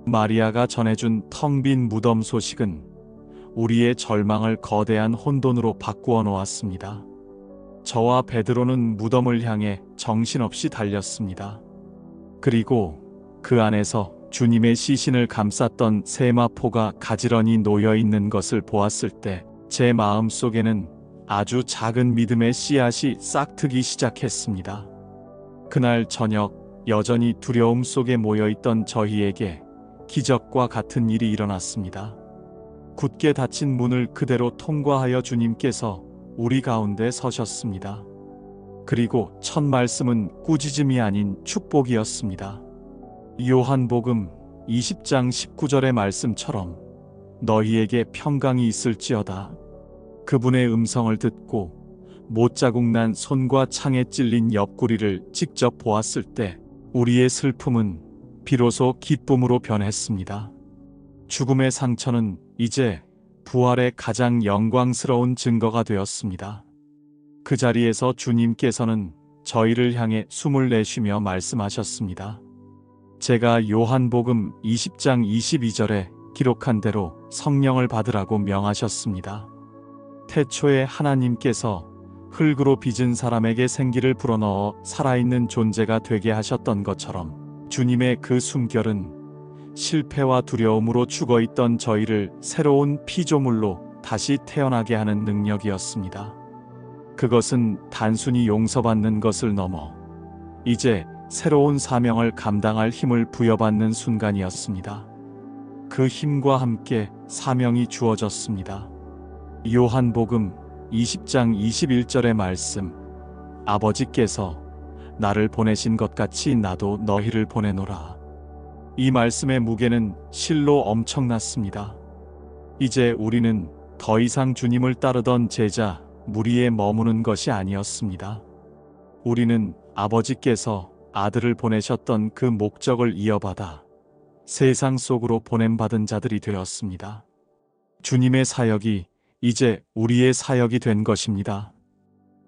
마리아가 전해준 텅 빈 무덤 소식은 우리의 절망을 거대한 혼돈으로 바꾸어 놓았습니다. 저와 베드로는 무덤을 향해 정신없이 달렸습니다. 그리고 그 안에서 주님의 시신을 감쌌던 세마포가 가지런히 놓여 있는 것을 보았을 때 제 마음 속에는 아주 작은 믿음의 씨앗이 싹트기 시작했습니다. 그날 저녁 여전히 두려움 속에 모여있던 저희에게 기적과 같은 일이 일어났습니다. 굳게 닫힌 문을 그대로 통과하여 주님께서 우리 가운데 서셨습니다. 그리고 첫 말씀은 꾸짖음이 아닌 축복이었습니다. 요한복음 20장 19절의 말씀처럼 너희에게 평강이 있을지어다. 그분의 음성을 듣고 못자국 난 손과 창에 찔린 옆구리를 직접 보았을 때 우리의 슬픔은 비로소 기쁨으로 변했습니다. 죽음의 상처는 이제 부활의 가장 영광스러운 증거가 되었습니다. 그 자리에서 주님께서는 저희를 향해 숨을 내쉬며 말씀하셨습니다. 제가 요한복음 20장 22절에 기록한 대로 성령을 받으라고 명하셨습니다. 태초에 하나님께서 흙으로 빚은 사람에게 생기를 불어넣어 살아있는 존재가 되게 하셨던 것처럼 주님의 그 숨결은 실패와 두려움으로 죽어있던 저희를 새로운 피조물로 다시 태어나게 하는 능력이었습니다. 그것은 단순히 용서받는 것을 넘어 이제 새로운 사명을 감당할 힘을 부여받는 순간이었습니다. 그 힘과 함께 사명이 주어졌습니다. 요한복음 20장 21절의 말씀, 아버지께서 나를 보내신 것 같이 나도 너희를 보내노라. 이 말씀의 무게는 실로 엄청났습니다. 이제 우리는 더 이상 주님을 따르던 제자, 무리에 머무는 것이 아니었습니다. 우리는 아버지께서 아들을 보내셨던 그 목적을 이어받아 세상 속으로 보냄받은 자들이 되었습니다. 주님의 사역이 이제 우리의 사역이 된 것입니다.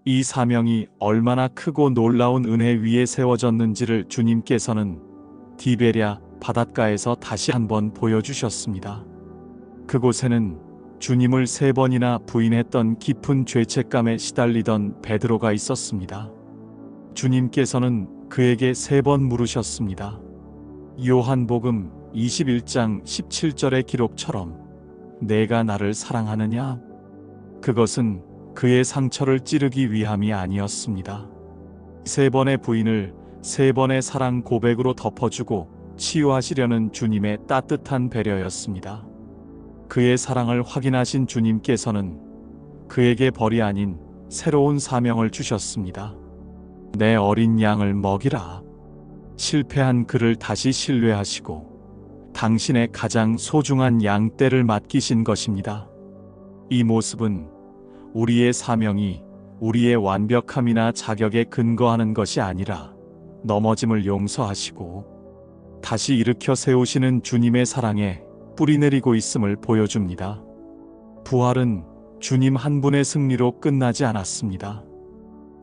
이 사명이 얼마나 크고 놀라운 은혜 위에 세워졌는지를 주님께서는 디베랴 바닷가에서 다시 한번 보여주셨습니다. 그곳에는 주님을 3번이나 부인했던 깊은 죄책감에 시달리던 베드로가 있었습니다. 주님께서는 그에게 3번 물으셨습니다. 요한복음 21장 17절의 기록처럼 내가 나를 사랑하느냐? 그것은 그의 상처를 찌르기 위함이 아니었습니다. 3번의 부인을 3번의 사랑 고백으로 덮어주고 치유하시려는 주님의 따뜻한 배려였습니다. 그의 사랑을 확인하신 주님께서는 그에게 벌이 아닌 새로운 사명을 주셨습니다. 내 어린 양을 먹이라. 실패한 그를 다시 신뢰하시고 당신의 가장 소중한 양떼를 맡기신 것입니다. 이 모습은 우리의 사명이 우리의 완벽함이나 자격에 근거하는 것이 아니라 넘어짐을 용서하시고 다시 일으켜 세우시는 주님의 사랑에 뿌리내리고 있음을 보여줍니다. 부활은 주님 한 분의 승리로 끝나지 않았습니다.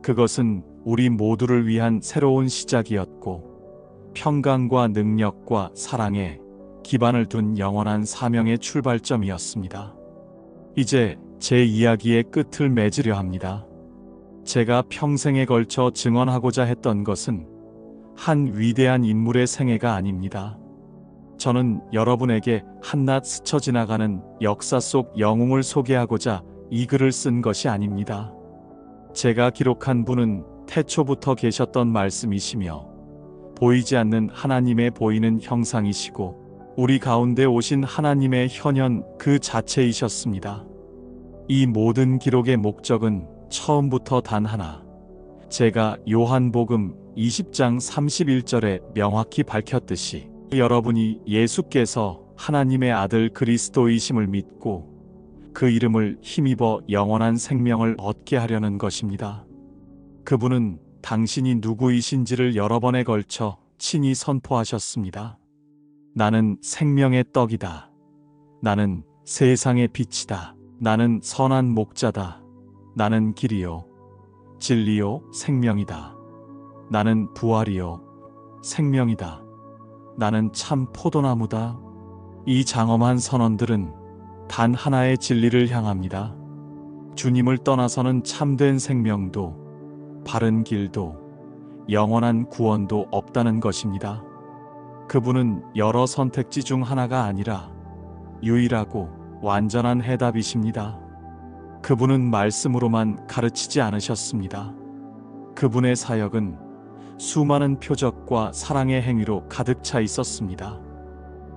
그것은 우리 모두를 위한 새로운 시작이었고 평강과 능력과 사랑에 기반을 둔 영원한 사명의 출발점이었습니다. 이제 제 이야기의 끝을 맺으려 합니다. 제가 평생에 걸쳐 증언하고자 했던 것은 한 위대한 인물의 생애가 아닙니다. 저는 여러분에게 한낱 스쳐 지나가는 역사 속 영웅을 소개하고자 이 글을 쓴 것이 아닙니다. 제가 기록한 분은 태초부터 계셨던 말씀이시며 보이지 않는 하나님의 보이는 형상이시고 우리 가운데 오신 하나님의 현현 그 자체이셨습니다. 이 모든 기록의 목적은 처음부터 단 하나, 제가 요한복음 20장 31절에 명확히 밝혔듯이 여러분이 예수께서 하나님의 아들 그리스도이심을 믿고 그 이름을 힘입어 영원한 생명을 얻게 하려는 것입니다. 그분은 당신이 누구이신지를 여러 번에 걸쳐 친히 선포하셨습니다. 나는 생명의 떡이다. 나는 세상의 빛이다. 나는 선한 목자다. 나는 길이요 진리요 생명이다. 나는 부활이요 생명이다. 나는 참 포도나무다. 이 장엄한 선언들은 단 하나의 진리를 향합니다. 주님을 떠나서는 참된 생명도 바른 길도 영원한 구원도 없다는 것입니다. 그분은 여러 선택지 중 하나가 아니라 유일하고 완전한 해답이십니다. 그분은 말씀으로만 가르치지 않으셨습니다. 그분의 사역은 수많은 표적과 사랑의 행위로 가득 차 있었습니다.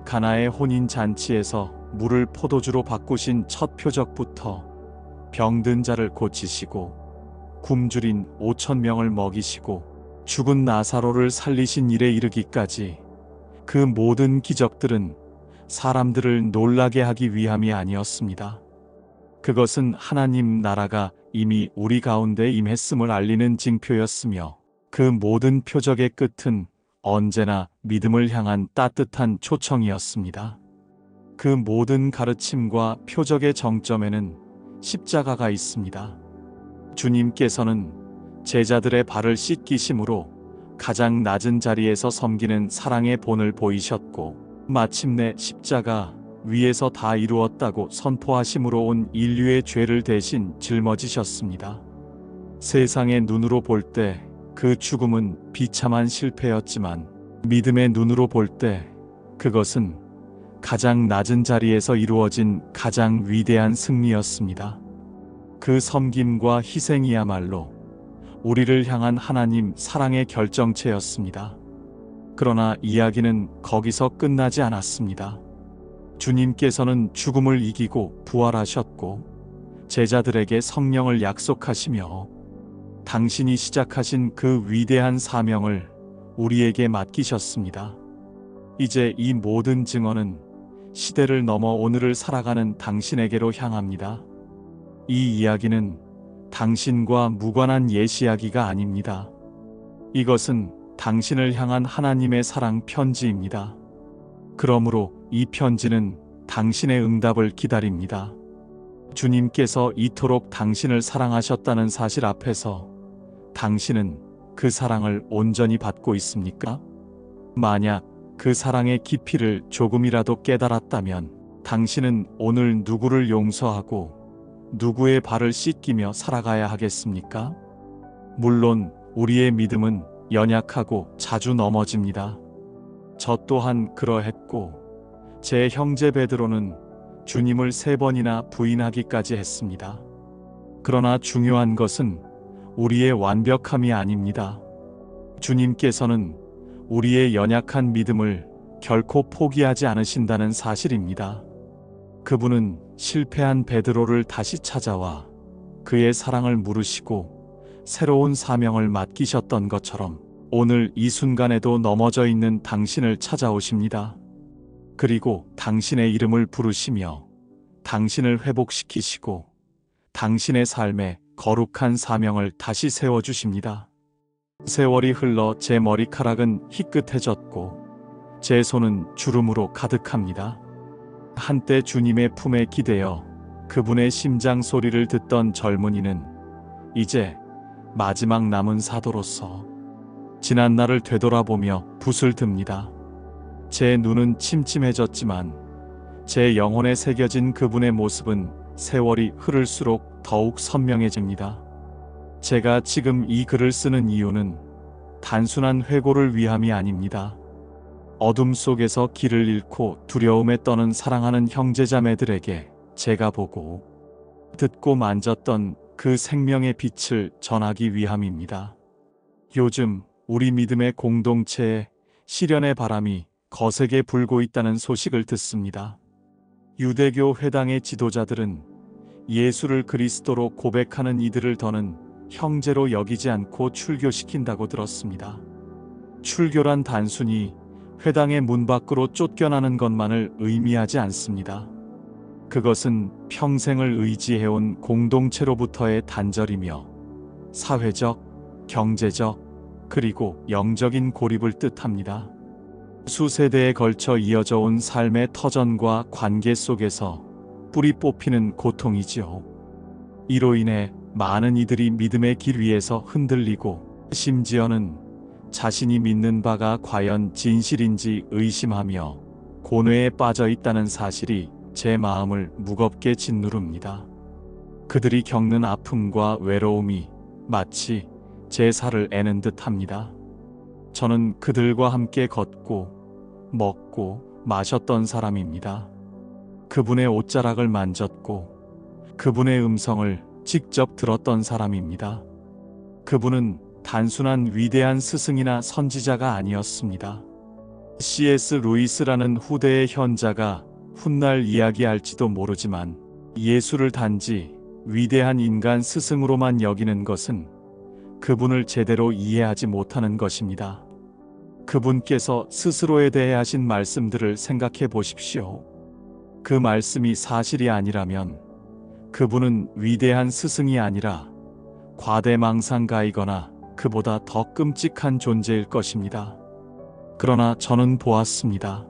가나의 혼인 잔치에서 물을 포도주로 바꾸신 첫 표적부터 병든 자를 고치시고 굶주린 5,000명을 먹이시고 죽은 나사로를 살리신 일에 이르기까지 그 모든 기적들은 사람들을 놀라게 하기 위함이 아니었습니다. 그것은 하나님 나라가 이미 우리 가운데 임했음을 알리는 징표였으며 그 모든 표적의 끝은 언제나 믿음을 향한 따뜻한 초청이었습니다. 그 모든 가르침과 표적의 정점에는 십자가가 있습니다. 주님께서는 제자들의 발을 씻기심으로 가장 낮은 자리에서 섬기는 사랑의 본을 보이셨고 마침내 십자가 위에서 다 이루었다고 선포하심으로 온 인류의 죄를 대신 짊어지셨습니다. 세상의 눈으로 볼 때 그 죽음은 비참한 실패였지만 믿음의 눈으로 볼 때 그것은 가장 낮은 자리에서 이루어진 가장 위대한 승리였습니다. 그 섬김과 희생이야말로 우리를 향한 하나님 사랑의 결정체였습니다. 그러나 이야기는 거기서 끝나지 않았습니다. 주님께서는 죽음을 이기고 부활하셨고 제자들에게 성령을 약속하시며 당신이 시작하신 그 위대한 사명을 우리에게 맡기셨습니다. 이제 이 모든 증언은 시대를 넘어 오늘을 살아가는 당신에게로 향합니다. 이 이야기는 당신과 무관한 예시이야기가 아닙니다. 이것은 당신을 향한 하나님의 사랑 편지입니다. 그러므로 이 편지는 당신의 응답을 기다립니다. 주님께서 이토록 당신을 사랑하셨다는 사실 앞에서 당신은 그 사랑을 온전히 받고 있습니까? 만약 그 사랑의 깊이를 조금이라도 깨달았다면 당신은 오늘 누구를 용서하고 누구의 발을 씻기며 살아가야 하겠습니까? 물론 우리의 믿음은 연약하고 자주 넘어집니다. 저 또한 그러했고 제 형제 베드로는 주님을 3번이나 부인하기까지 했습니다. 그러나 중요한 것은 우리의 완벽함이 아닙니다. 주님께서는 우리의 연약한 믿음을 결코 포기하지 않으신다는 사실입니다. 그분은 실패한 베드로를 다시 찾아와 그의 사랑을 물으시고 새로운 사명을 맡기셨던 것처럼 오늘 이 순간에도 넘어져 있는 당신을 찾아오십니다. 그리고 당신의 이름을 부르시며 당신을 회복시키시고 당신의 삶에 거룩한 사명을 다시 세워주십니다. 세월이 흘러 제 머리카락은 희끗해졌고 제 손은 주름으로 가득합니다. 한때 주님의 품에 기대어 그분의 심장 소리를 듣던 젊은이는 이제 마지막 남은 사도로서 지난 날을 되돌아보며 붓을 듭니다. 제 눈은 침침해졌지만 제 영혼에 새겨진 그분의 모습은 세월이 흐를수록 더욱 선명해집니다. 제가 지금 이 글을 쓰는 이유는 단순한 회고를 위함이 아닙니다. 어둠 속에서 길을 잃고 두려움에 떠는 사랑하는 형제자매들에게 제가 보고 듣고 만졌던 그 생명의 빛을 전하기 위함입니다. 요즘 우리 믿음의 공동체에 시련의 바람이 거세게 불고 있다는 소식을 듣습니다. 유대교 회당의 지도자들은 예수를 그리스도로 고백하는 이들을 더는 형제로 여기지 않고 출교시킨다고 들었습니다. 출교란 단순히 회당의 문 밖으로 쫓겨나는 것만을 의미하지 않습니다. 그것은 평생을 의지해온 공동체로부터의 단절이며 사회적, 경제적, 그리고 영적인 고립을 뜻합니다. 수세대에 걸쳐 이어져 온 삶의 터전과 관계 속에서 뿌리 뽑히는 고통이지요. 이로 인해 많은 이들이 믿음의 길 위에서 흔들리고 심지어는 자신이 믿는 바가 과연 진실인지 의심하며 고뇌에 빠져 있다는 사실이 제 마음을 무겁게 짓누릅니다. 그들이 겪는 아픔과 외로움이 마치 제 살을 애는 듯합니다. 저는 그들과 함께 걷고 먹고 마셨던 사람입니다. 그분의 옷자락을 만졌고 그분의 음성을 직접 들었던 사람입니다. 그분은 단순한 위대한 스승이나 선지자가 아니었습니다. C.S. 루이스라는 후대의 현자가 훗날 이야기할지도 모르지만 예수를 단지 위대한 인간 스승으로만 여기는 것은 그분을 제대로 이해하지 못하는 것입니다. 그분께서 스스로에 대해 하신 말씀들을 생각해 보십시오. 그 말씀이 사실이 아니라면 그분은 위대한 스승이 아니라 과대망상가이거나 그보다 더 끔찍한 존재일 것입니다. 그러나 저는 보았습니다.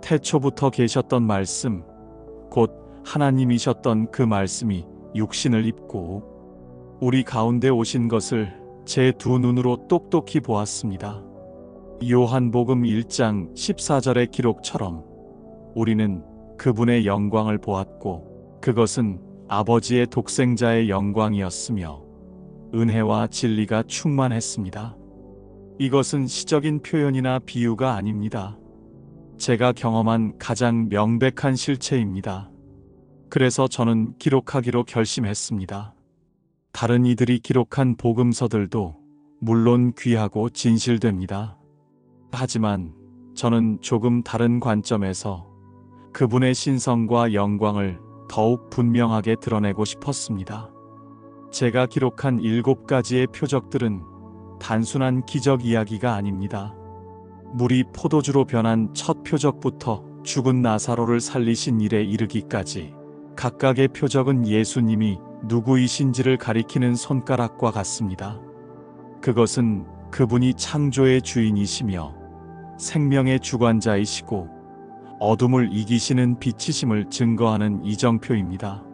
태초부터 계셨던 말씀, 곧 하나님이셨던 그 말씀이 육신을 입고 우리 가운데 오신 것을 제 두 눈으로 똑똑히 보았습니다. 요한복음 1장 14절의 기록처럼 우리는 그분의 영광을 보았고 그것은 아버지의 독생자의 영광이었으며 은혜와 진리가 충만했습니다. 이것은 시적인 표현이나 비유가 아닙니다. 제가 경험한 가장 명백한 실체입니다. 그래서 저는 기록하기로 결심했습니다. 다른 이들이 기록한 복음서들도 물론 귀하고 진실됩니다. 하지만 저는 조금 다른 관점에서 그분의 신성과 영광을 더욱 분명하게 드러내고 싶었습니다. 제가 기록한 7가지의 표적들은 단순한 기적 이야기가 아닙니다. 물이 포도주로 변한 첫 표적부터 죽은 나사로를 살리신 일에 이르기까지 각각의 표적은 예수님이 누구이신지를 가리키는 손가락과 같습니다. 그것은 그분이 창조의 주인이시며 생명의 주관자이시고 어둠을 이기시는 빛이심을 증거하는 이정표입니다.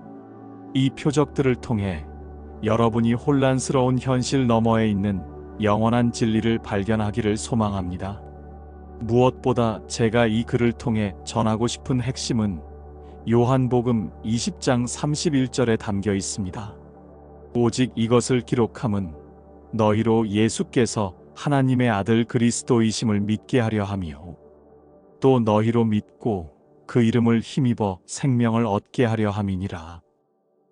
이 표적들을 통해 여러분이 혼란스러운 현실 너머에 있는 영원한 진리를 발견하기를 소망합니다. 무엇보다 제가 이 글을 통해 전하고 싶은 핵심은 요한복음 20장 31절에 담겨 있습니다. 오직 이것을 기록함은 너희로 예수께서 하나님의 아들 그리스도이심을 믿게 하려 하며 또 너희로 믿고 그 이름을 힘입어 생명을 얻게 하려 함이니라.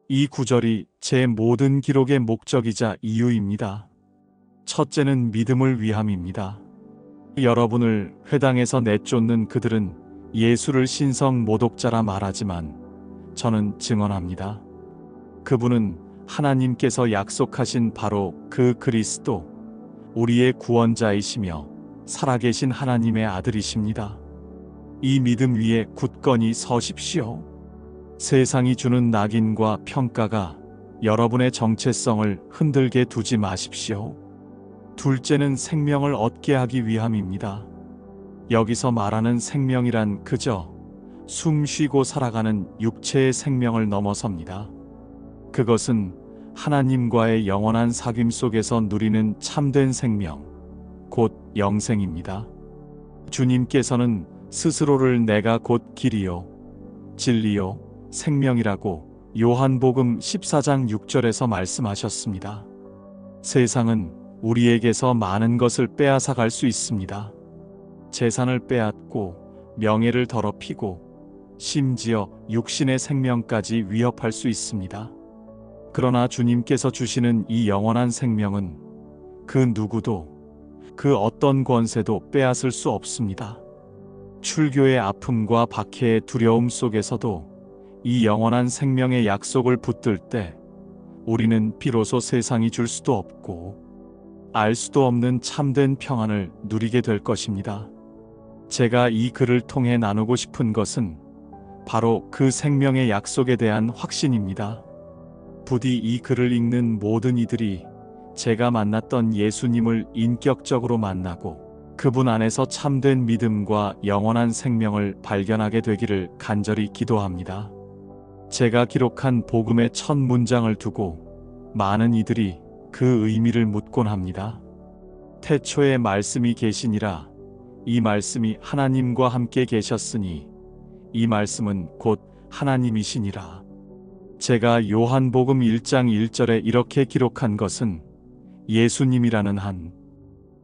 이 구절이 제 모든 기록의 목적이자 이유입니다. 첫째는 믿음을 위함입니다. 여러분을 회당에서 내쫓는 그들은 예수를 신성 모독자라 말하지만 저는 증언합니다. 그분은 하나님께서 약속하신 바로 그 그리스도, 우리의 구원자이시며 살아계신 하나님의 아들이십니다. 이 믿음 위에 굳건히 서십시오. 세상이 주는 낙인과 평가가 여러분의 정체성을 흔들게 두지 마십시오. 둘째는 생명을 얻게 하기 위함입니다. 여기서 말하는 생명이란 그저 숨 쉬고 살아가는 육체의 생명을 넘어섭니다. 그것은 하나님과의 영원한 사귐 속에서 누리는 참된 생명, 곧 영생입니다. 주님께서는 스스로를 내가 곧 길이요, 진리요, 생명이라고 요한복음 14장 6절에서 말씀하셨습니다. 세상은 우리에게서 많은 것을 빼앗아 갈 수 있습니다. 재산을 빼앗고 명예를 더럽히고 심지어 육신의 생명까지 위협할 수 있습니다. 그러나 주님께서 주시는 이 영원한 생명은 그 누구도, 그 어떤 권세도 빼앗을 수 없습니다. 출교의 아픔과 박해의 두려움 속에서도 이 영원한 생명의 약속을 붙들 때 우리는 비로소 세상이 줄 수도 없고 알 수도 없는 참된 평안을 누리게 될 것입니다. 제가 이 글을 통해 나누고 싶은 것은 바로 그 생명의 약속에 대한 확신입니다. 부디 이 글을 읽는 모든 이들이 제가 만났던 예수님을 인격적으로 만나고 그분 안에서 참된 믿음과 영원한 생명을 발견하게 되기를 간절히 기도합니다. 제가 기록한 복음의 첫 문장을 두고 많은 이들이 그 의미를 묻곤 합니다. 태초에 말씀이 계시니라. 이 말씀이 하나님과 함께 계셨으니 이 말씀은 곧 하나님이시니라. 제가 요한복음 1장 1절에 이렇게 기록한 것은 예수님이라는 한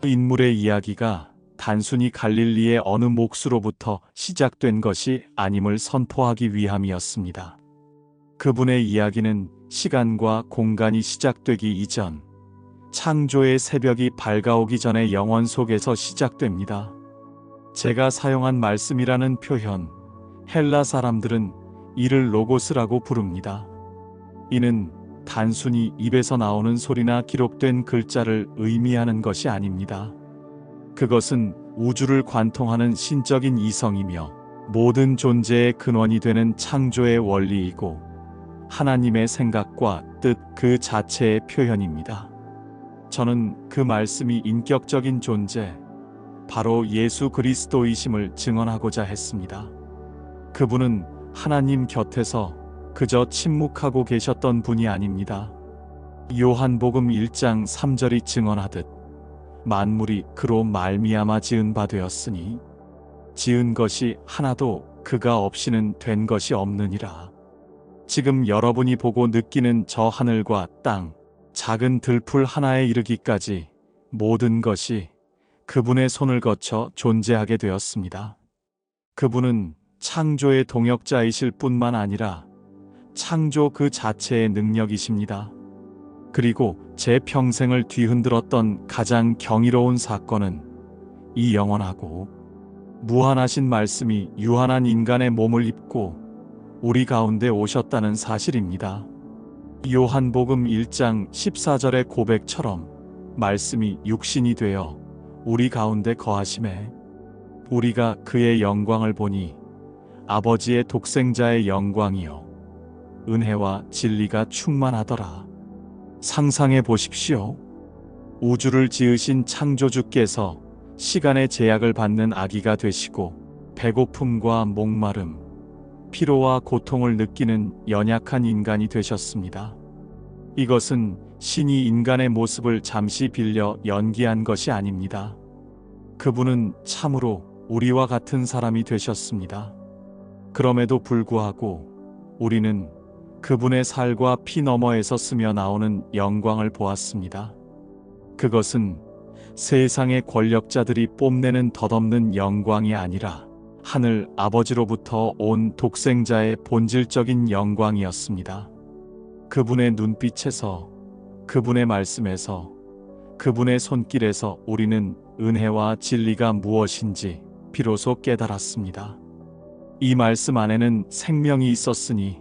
인물의 이야기가 단순히 갈릴리의 어느 목수로부터 시작된 것이 아님을 선포하기 위함이었습니다. 그분의 이야기는 시간과 공간이 시작되기 이전, 창조의 새벽이 밝아오기 전에 영원 속에서 시작됩니다. 제가 사용한 말씀이라는 표현, 헬라 사람들은 이를 로고스라고 부릅니다. 이는 단순히 입에서 나오는 소리나 기록된 글자를 의미하는 것이 아닙니다. 그것은 우주를 관통하는 신적인 이성이며 모든 존재의 근원이 되는 창조의 원리이고 하나님의 생각과 뜻 그 자체의 표현입니다. 저는 그 말씀이 인격적인 존재, 바로 예수 그리스도이심을 증언하고자 했습니다. 그분은 하나님 곁에서 그저 침묵하고 계셨던 분이 아닙니다. 요한복음 1장 3절이 증언하듯 만물이 그로 말미암아 지은 바 되었으니 지은 것이 하나도 그가 없이는 된 것이 없느니라. 지금 여러분이 보고 느끼는 저 하늘과 땅, 작은 들풀 하나에 이르기까지 모든 것이 그분의 손을 거쳐 존재하게 되었습니다. 그분은 창조의 동역자이실 뿐만 아니라 창조 그 자체의 능력이십니다. 그리고 제 평생을 뒤흔들었던 가장 경이로운 사건은 이 영원하고 무한하신 말씀이 유한한 인간의 몸을 입고 우리 가운데 오셨다는 사실입니다. 요한복음 1장 14절의 고백처럼 말씀이 육신이 되어 우리 가운데 거하심에 우리가 그의 영광을 보니 아버지의 독생자의 영광이요 은혜와 진리가 충만하더라. 상상해 보십시오. 우주를 지으신 창조주께서 시간의 제약을 받는 아기가 되시고 배고픔과 목마름, 피로와 고통을 느끼는 연약한 인간이 되셨습니다. 이것은 신이 인간의 모습을 잠시 빌려 연기한 것이 아닙니다. 그분은 참으로 우리와 같은 사람이 되셨습니다. 그럼에도 불구하고 우리는 그분의 살과 피 너머에서 스며 나오는 영광을 보았습니다. 그것은 세상의 권력자들이 뽐내는 덧없는 영광이 아니라 하늘 아버지로부터 온 독생자의 본질적인 영광이었습니다. 그분의 눈빛에서, 그분의 말씀에서, 그분의 손길에서 우리는 은혜와 진리가 무엇인지 비로소 깨달았습니다. 이 말씀 안에는 생명이 있었으니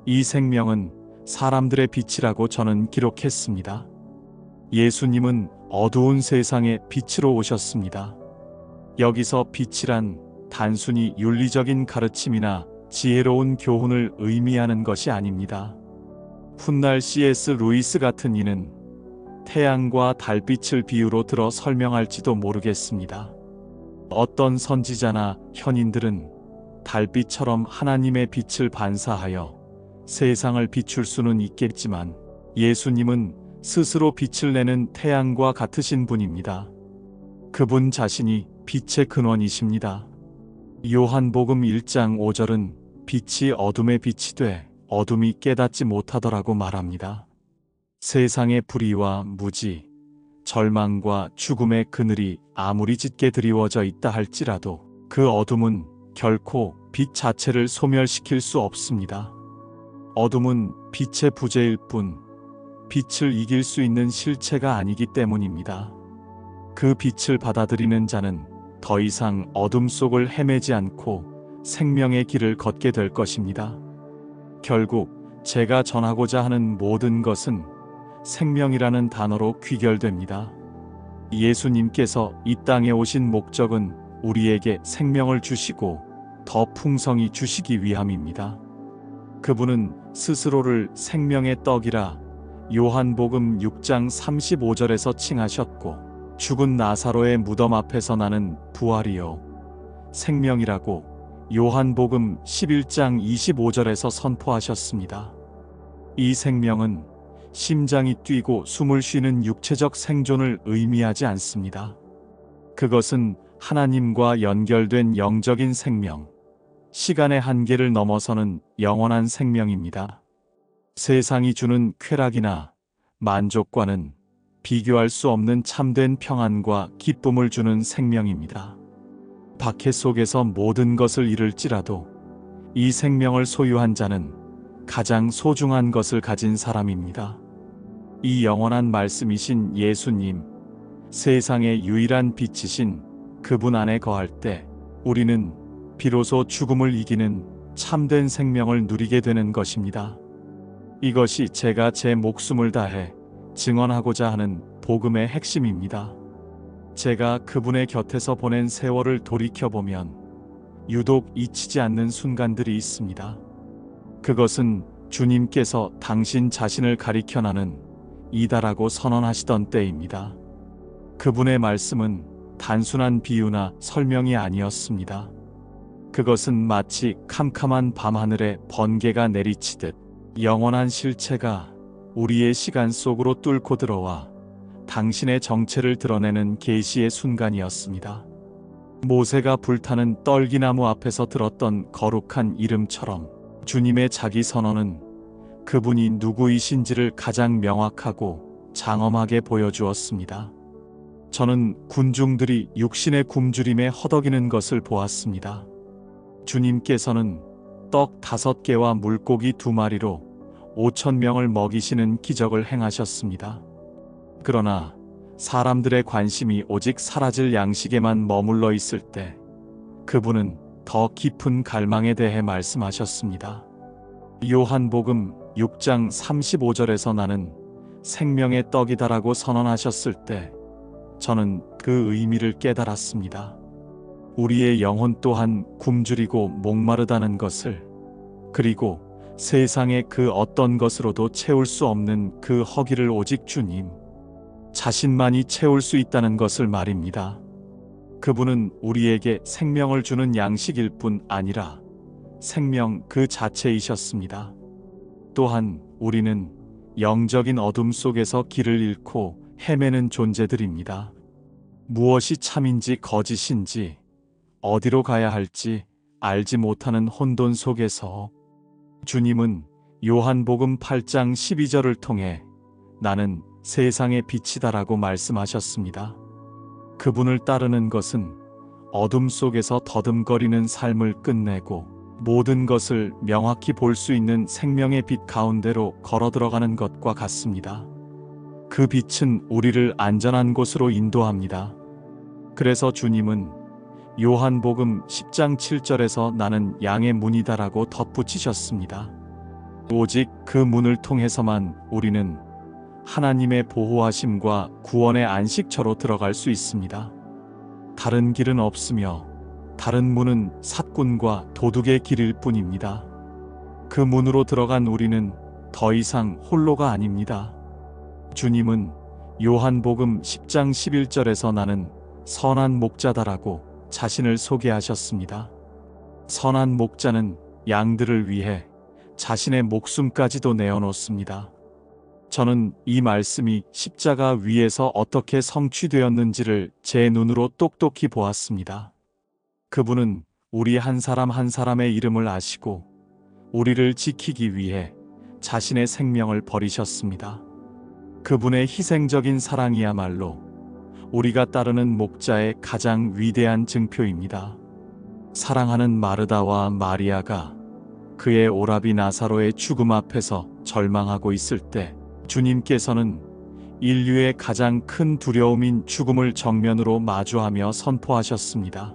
이 생명은 사람들의 빛이라고 저는 기록했습니다. 예수님은 어두운 세상에 빛으로 오셨습니다. 여기서 빛이란 단순히 윤리적인 가르침이나 지혜로운 교훈을 의미하는 것이 아닙니다. 훗날 C.S. 루이스 같은 이는 태양과 달빛을 비유로 들어 설명할지도 모르겠습니다. 어떤 선지자나 현인들은 달빛처럼 하나님의 빛을 반사하여 세상을 비출 수는 있겠지만 예수님은 스스로 빛을 내는 태양과 같으신 분입니다. 그분 자신이 빛의 근원이십니다. 요한복음 1장 5절은 빛이 어둠에 빛이 돼 어둠이 깨닫지 못하더라고 말합니다. 세상의 불의와 무지, 절망과 죽음의 그늘이 아무리 짙게 드리워져 있다 할지라도 그 어둠은 결코 빛 자체를 소멸시킬 수 없습니다. 어둠은 빛의 부재일 뿐 빛을 이길 수 있는 실체가 아니기 때문입니다. 그 빛을 받아들이는 자는 더 이상 어둠 속을 헤매지 않고 생명의 길을 걷게 될 것입니다. 결국 제가 전하고자 하는 모든 것은 생명이라는 단어로 귀결됩니다. 예수님께서 이 땅에 오신 목적은 우리에게 생명을 주시고 더 풍성히 주시기 위함입니다. 그분은 스스로를 생명의 떡이라 요한복음 6장 35절에서 칭하셨고 죽은 나사로의 무덤 앞에서 나는 부활이요 생명이라고 요한복음 11장 25절에서 선포하셨습니다. 이 생명은 심장이 뛰고 숨을 쉬는 육체적 생존을 의미하지 않습니다. 그것은 하나님과 연결된 영적인 생명, 시간의 한계를 넘어서는 영원한 생명입니다. 세상이 주는 쾌락이나 만족과는 비교할 수 없는 참된 평안과 기쁨을 주는 생명입니다. 박해 속에서 모든 것을 잃을지라도 이 생명을 소유한 자는 가장 소중한 것을 가진 사람입니다. 이 영원한 말씀이신 예수님, 세상의 유일한 빛이신 그분 안에 거할 때 우리는 비로소 죽음을 이기는 참된 생명을 누리게 되는 것입니다. 이것이 제가 제 목숨을 다해 증언하고자 하는 복음의 핵심입니다. 제가 그분의 곁에서 보낸 세월을 돌이켜보면 유독 잊히지 않는 순간들이 있습니다. 그것은 주님께서 당신 자신을 가리켜 나는 이다라고 선언하시던 때입니다. 그분의 말씀은 단순한 비유나 설명이 아니었습니다. 그것은 마치 캄캄한 밤하늘에 번개가 내리치듯 영원한 실체가 우리의 시간 속으로 뚫고 들어와 당신의 정체를 드러내는 계시의 순간이었습니다. 모세가 불타는 떨기나무 앞에서 들었던 거룩한 이름처럼 주님의 자기 선언은 그분이 누구이신지를 가장 명확하고 장엄하게 보여주었습니다. 저는 군중들이 육신의 굶주림에 허덕이는 것을 보았습니다. 주님께서는 떡 5개와 물고기 2마리로 5,000명을 먹이시는 기적을 행하셨습니다. 그러나 사람들의 관심이 오직 사라질 양식에만 머물러 있을 때 그분은 더 깊은 갈망에 대해 말씀하셨습니다. 요한복음 6장 35절에서 나는 생명의 떡이다라고 선언하셨을 때 저는 그 의미를 깨달았습니다. 우리의 영혼 또한 굶주리고 목마르다는 것을, 그리고 세상의 그 어떤 것으로도 채울 수 없는 그 허기를 오직 주님 자신만이 채울 수 있다는 것을 말입니다. 그분은 우리에게 생명을 주는 양식일 뿐 아니라 생명 그 자체이셨습니다. 또한 우리는 영적인 어둠 속에서 길을 잃고 헤매는 존재들입니다. 무엇이 참인지 거짓인지 어디로 가야 할지 알지 못하는 혼돈 속에서 주님은 요한복음 8장 12절을 통해 나는 세상의 빛이다라고 말씀하셨습니다. 그분을 따르는 것은 어둠 속에서 더듬거리는 삶을 끝내고 모든 것을 명확히 볼 수 있는 생명의 빛 가운데로 걸어 들어가는 것과 같습니다. 그 그 빛은 우리를 안전한 곳으로 인도합니다. 그래서 주님은 요한복음 10장 7절에서 나는 양의 문이다라고 덧붙이셨습니다. 오직 그 문을 통해서만 우리는 하나님의 보호하심과 구원의 안식처로 들어갈 수 있습니다. 다른 길은 없으며 다른 문은 사꾼과 도둑의 길일 뿐입니다. 그 문으로 들어간 우리는 더 이상 홀로가 아닙니다. 주님은 요한복음 10장 11절에서 나는 선한 목자다라고 자신을 소개하셨습니다. 선한 목자는 양들을 위해 자신의 목숨까지도 내어놓습니다. 저는 이 말씀이 십자가 위에서 어떻게 성취되었는지를 제 눈으로 똑똑히 보았습니다. 그분은 우리 한 사람 한 사람의 이름을 아시고 우리를 지키기 위해 자신의 생명을 버리셨습니다. 그분의 희생적인 사랑이야말로 우리가 따르는 목자의 가장 위대한 증표입니다. 사랑하는 마르다와 마리아가 그의 오라비 나사로의 죽음 앞에서 절망하고 있을 때 주님께서는 인류의 가장 큰 두려움인 죽음을 정면으로 마주하며 선포하셨습니다.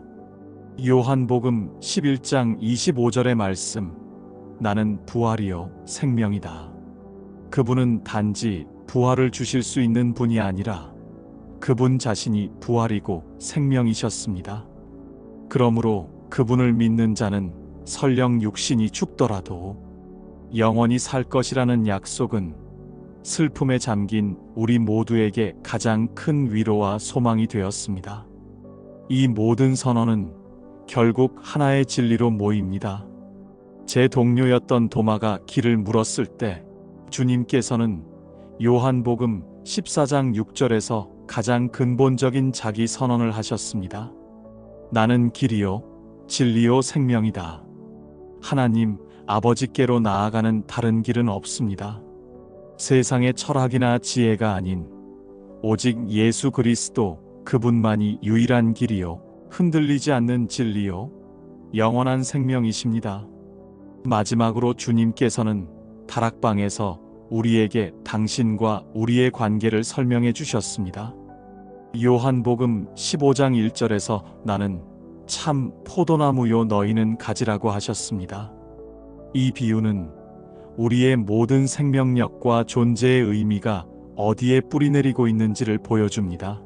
요한복음 11장 25절의 말씀, 나는 부활이요 생명이다. 그분은 단지 부활을 주실 수 있는 분이 아니라 그분 자신이 부활이고 생명이셨습니다. 그러므로 그분을 믿는 자는 설령 육신이 죽더라도 영원히 살 것이라는 약속은 슬픔에 잠긴 우리 모두에게 가장 큰 위로와 소망이 되었습니다. 이 모든 선언은 결국 하나의 진리로 모입니다. 제 동료였던 도마가 길을 물었을 때 주님께서는 요한복음 14장 6절에서 가장 근본적인 자기 선언을 하셨습니다. 나는 길이요 진리요 생명이다. 하나님 아버지께로 나아가는 다른 길은 없습니다. 세상의 철학이나 지혜가 아닌 오직 예수 그리스도 그분만이 유일한 길이요 흔들리지 않는 진리요 영원한 생명이십니다. 마지막으로 주님께서는 다락방에서 우리에게 당신과 우리의 관계를 설명해 주셨습니다. 요한복음 15장 1절에서 나는 참 포도나무요 너희는 가지라고 하셨습니다. 이 비유는 우리의 모든 생명력과 존재의 의미가 어디에 뿌리내리고 있는지를 보여줍니다.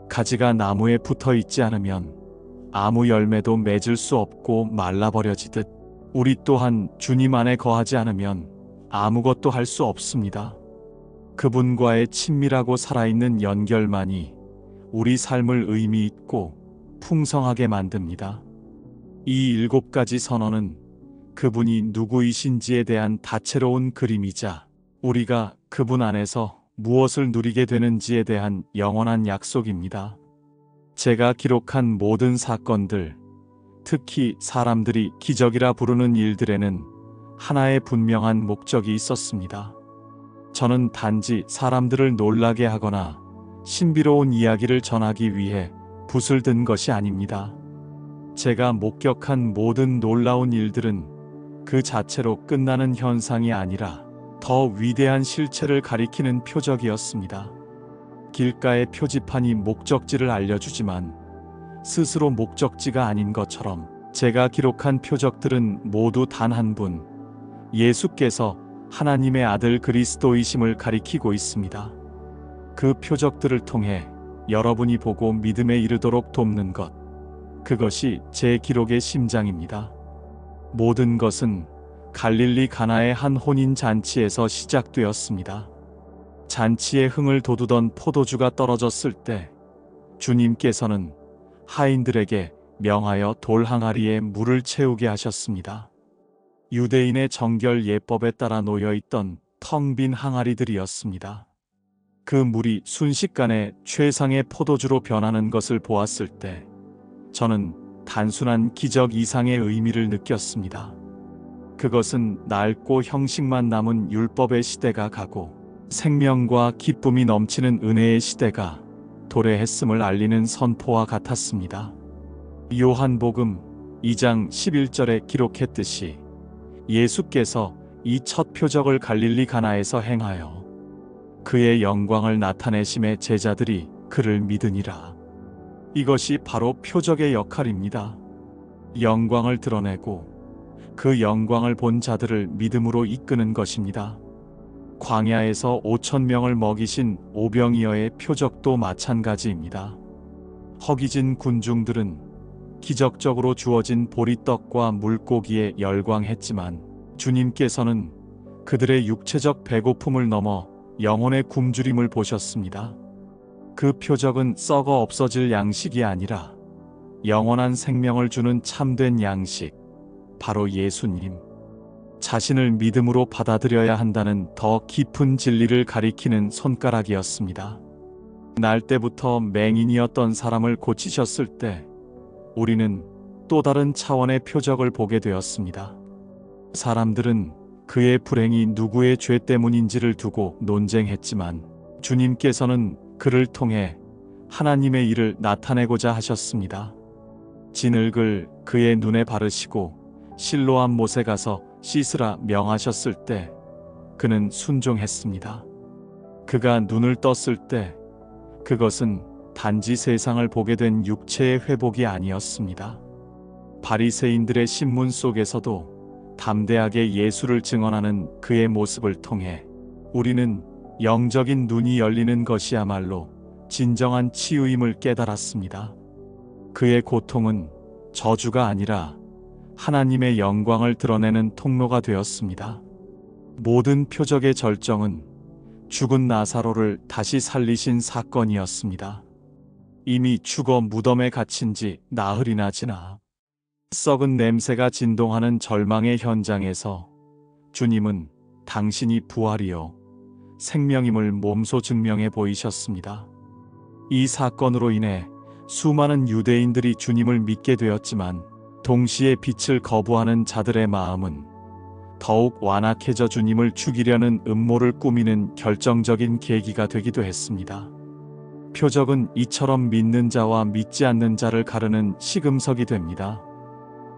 가지가 나무에 붙어 있지 않으면 아무 열매도 맺을 수 없고 말라버려지듯 우리 또한 주님 안에 거하지 않으면 아무것도 할 수 없습니다. 그분과의 친밀하고 살아있는 연결만이 우리 삶을 의미 있고 풍성하게 만듭니다. 이 7가지 선언은 그분이 누구이신지에 대한 다채로운 그림이자 우리가 그분 안에서 무엇을 누리게 되는지에 대한 영원한 약속입니다. 제가 기록한 모든 사건들, 특히 사람들이 기적이라 부르는 일들에는 하나의 분명한 목적이 있었습니다. 저는 단지 사람들을 놀라게 하거나 신비로운 이야기를 전하기 위해 붓을 든 것이 아닙니다. 제가 목격한 모든 놀라운 일들은 그 자체로 끝나는 현상이 아니라 더 위대한 실체를 가리키는 표적이었습니다. 길가의 표지판이 목적지를 알려주지만 스스로 목적지가 아닌 것처럼 제가 기록한 표적들은 모두 단 한 분, 예수께서 하나님의 아들 그리스도이심을 가리키고 있습니다. 그 표적들을 통해 여러분이 보고 믿음에 이르도록 돕는 것, 그것이 제 기록의 심장입니다. 모든 것은 갈릴리 가나의 한 혼인 잔치에서 시작되었습니다. 잔치의 흥을 돋우던 포도주가 떨어졌을 때 주님께서는 하인들에게 명하여 돌 항아리에 물을 채우게 하셨습니다. 유대인의 정결 예법에 따라 놓여있던 텅 빈 항아리들이었습니다. 그 물이 순식간에 최상의 포도주로 변하는 것을 보았을 때 저는 단순한 기적 이상의 의미를 느꼈습니다. 그것은 낡고 형식만 남은 율법의 시대가 가고 생명과 기쁨이 넘치는 은혜의 시대가 도래했음을 알리는 선포와 같았습니다. 요한복음 2장 11절에 기록했듯이 예수께서 이 첫 표적을 갈릴리 가나에서 행하여 그의 영광을 나타내심에 제자들이 그를 믿으니라. 이것이 바로 표적의 역할입니다. 영광을 드러내고 그 영광을 본 자들을 믿음으로 이끄는 것입니다. 광야에서 5,000명을 먹이신 오병이어의 표적도 마찬가지입니다. 허기진 군중들은 기적적으로 주어진 보리떡과 물고기에 열광했지만 주님께서는 그들의 육체적 배고픔을 넘어 영혼의 굶주림을 보셨습니다. 그 표적은 썩어 없어질 양식이 아니라 영원한 생명을 주는 참된 양식, 바로 예수님. 자신을 믿음으로 받아들여야 한다는 더 깊은 진리를 가리키는 손가락이었습니다. 날 때부터 맹인이었던 사람을 고치셨을 때 우리는 또 다른 차원의 표적을 보게 되었습니다. 사람들은 그의 불행이 누구의 죄 때문인지를 두고 논쟁했지만 주님께서는 그를 통해 하나님의 일을 나타내고자 하셨습니다. 진흙을 그의 눈에 바르시고 실로암 못에 가서 씻으라 명하셨을 때 그는 순종했습니다. 그가 눈을 떴을 때 그것은 단지 세상을 보게 된 육체의 회복이 아니었습니다. 바리새인들의 신문 속에서도 담대하게 예수를 증언하는 그의 모습을 통해 우리는 영적인 눈이 열리는 것이야말로 진정한 치유임을 깨달았습니다. 그의 고통은 저주가 아니라 하나님의 영광을 드러내는 통로가 되었습니다. 모든 표적의 절정은 죽은 나사로를 다시 살리신 사건이었습니다. 이미 죽어 무덤에 갇힌 지 나흘이나 지나 썩은 냄새가 진동하는 절망의 현장에서 주님은 당신이 부활이요 생명임을 몸소 증명해 보이셨습니다. 이 사건으로 인해 수많은 유대인들이 주님을 믿게 되었지만 동시에 빛을 거부하는 자들의 마음은 더욱 완악해져 주님을 죽이려는 음모를 꾸미는 결정적인 계기가 되기도 했습니다. 표적은 이처럼 믿는 자와 믿지 않는 자를 가르는 시금석이 됩니다.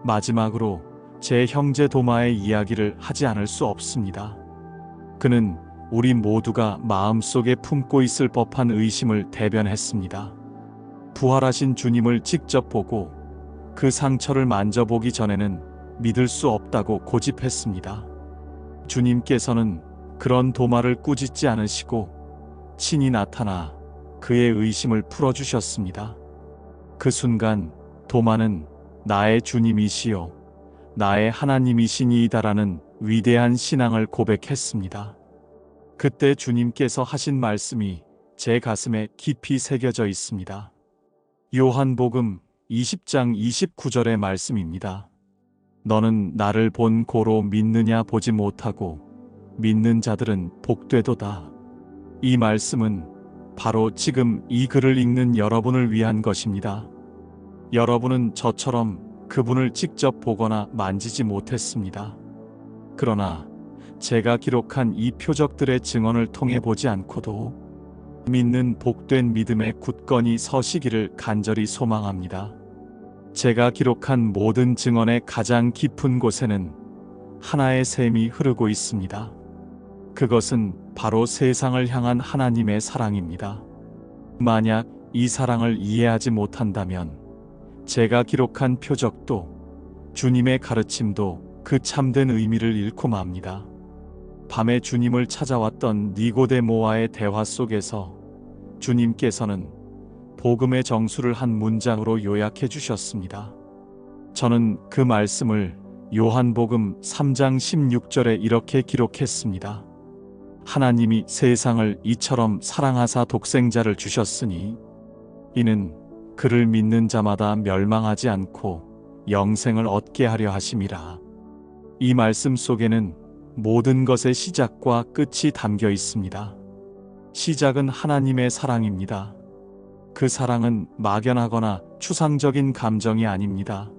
마지막으로 제 형제 도마의 이야기를 하지 않을 수 없습니다. 그는 우리 모두가 마음속에 품고 있을 법한 의심을 대변했습니다. 부활하신 주님을 직접 보고 그 상처를 만져보기 전에는 믿을 수 없다고 고집했습니다. 주님께서는 그런 도마를 꾸짖지 않으시고 친히 나타나 그의 의심을 풀어주셨습니다. 그 순간 도마는 나의 주님이시요 나의 하나님이시니이다라는 위대한 신앙을 고백했습니다. 그때 주님께서 하신 말씀이 제 가슴에 깊이 새겨져 있습니다. 요한복음 20장 29절의 말씀입니다. 너는 나를 본 고로 믿느냐 보지 못하고 믿는 자들은 복되도다. 이 말씀은 바로 지금 이 글을 읽는 여러분을 위한 것입니다. 여러분은 저처럼 그분을 직접 보거나 만지지 못했습니다. 그러나 제가 기록한 이 표적들의 증언을 통해 보지 않고도 믿는 복된 믿음에 굳건히 서시기를 간절히 소망합니다. 제가 기록한 모든 증언의 가장 깊은 곳에는 하나의 샘이 흐르고 있습니다. 그것은 바로 세상을 향한 하나님의 사랑입니다. 만약 이 사랑을 이해하지 못한다면 제가 기록한 표적도 주님의 가르침도 그 참된 의미를 잃고 맙니다. 밤에 주님을 찾아왔던 니고데모와의 대화 속에서 주님께서는 복음의 정수를 한 문장으로 요약해 주셨습니다. 저는 그 말씀을 요한복음 3장 16절에 이렇게 기록했습니다. 하나님이 세상을 이처럼 사랑하사 독생자를 주셨으니 이는 그를 믿는 자마다 멸망하지 않고 영생을 얻게 하려 하심이라. 이 말씀 속에는 모든 것의 시작과 끝이 담겨 있습니다. 시작은 하나님의 사랑입니다. 그 사랑은 막연하거나 추상적인 감정이 아닙니다.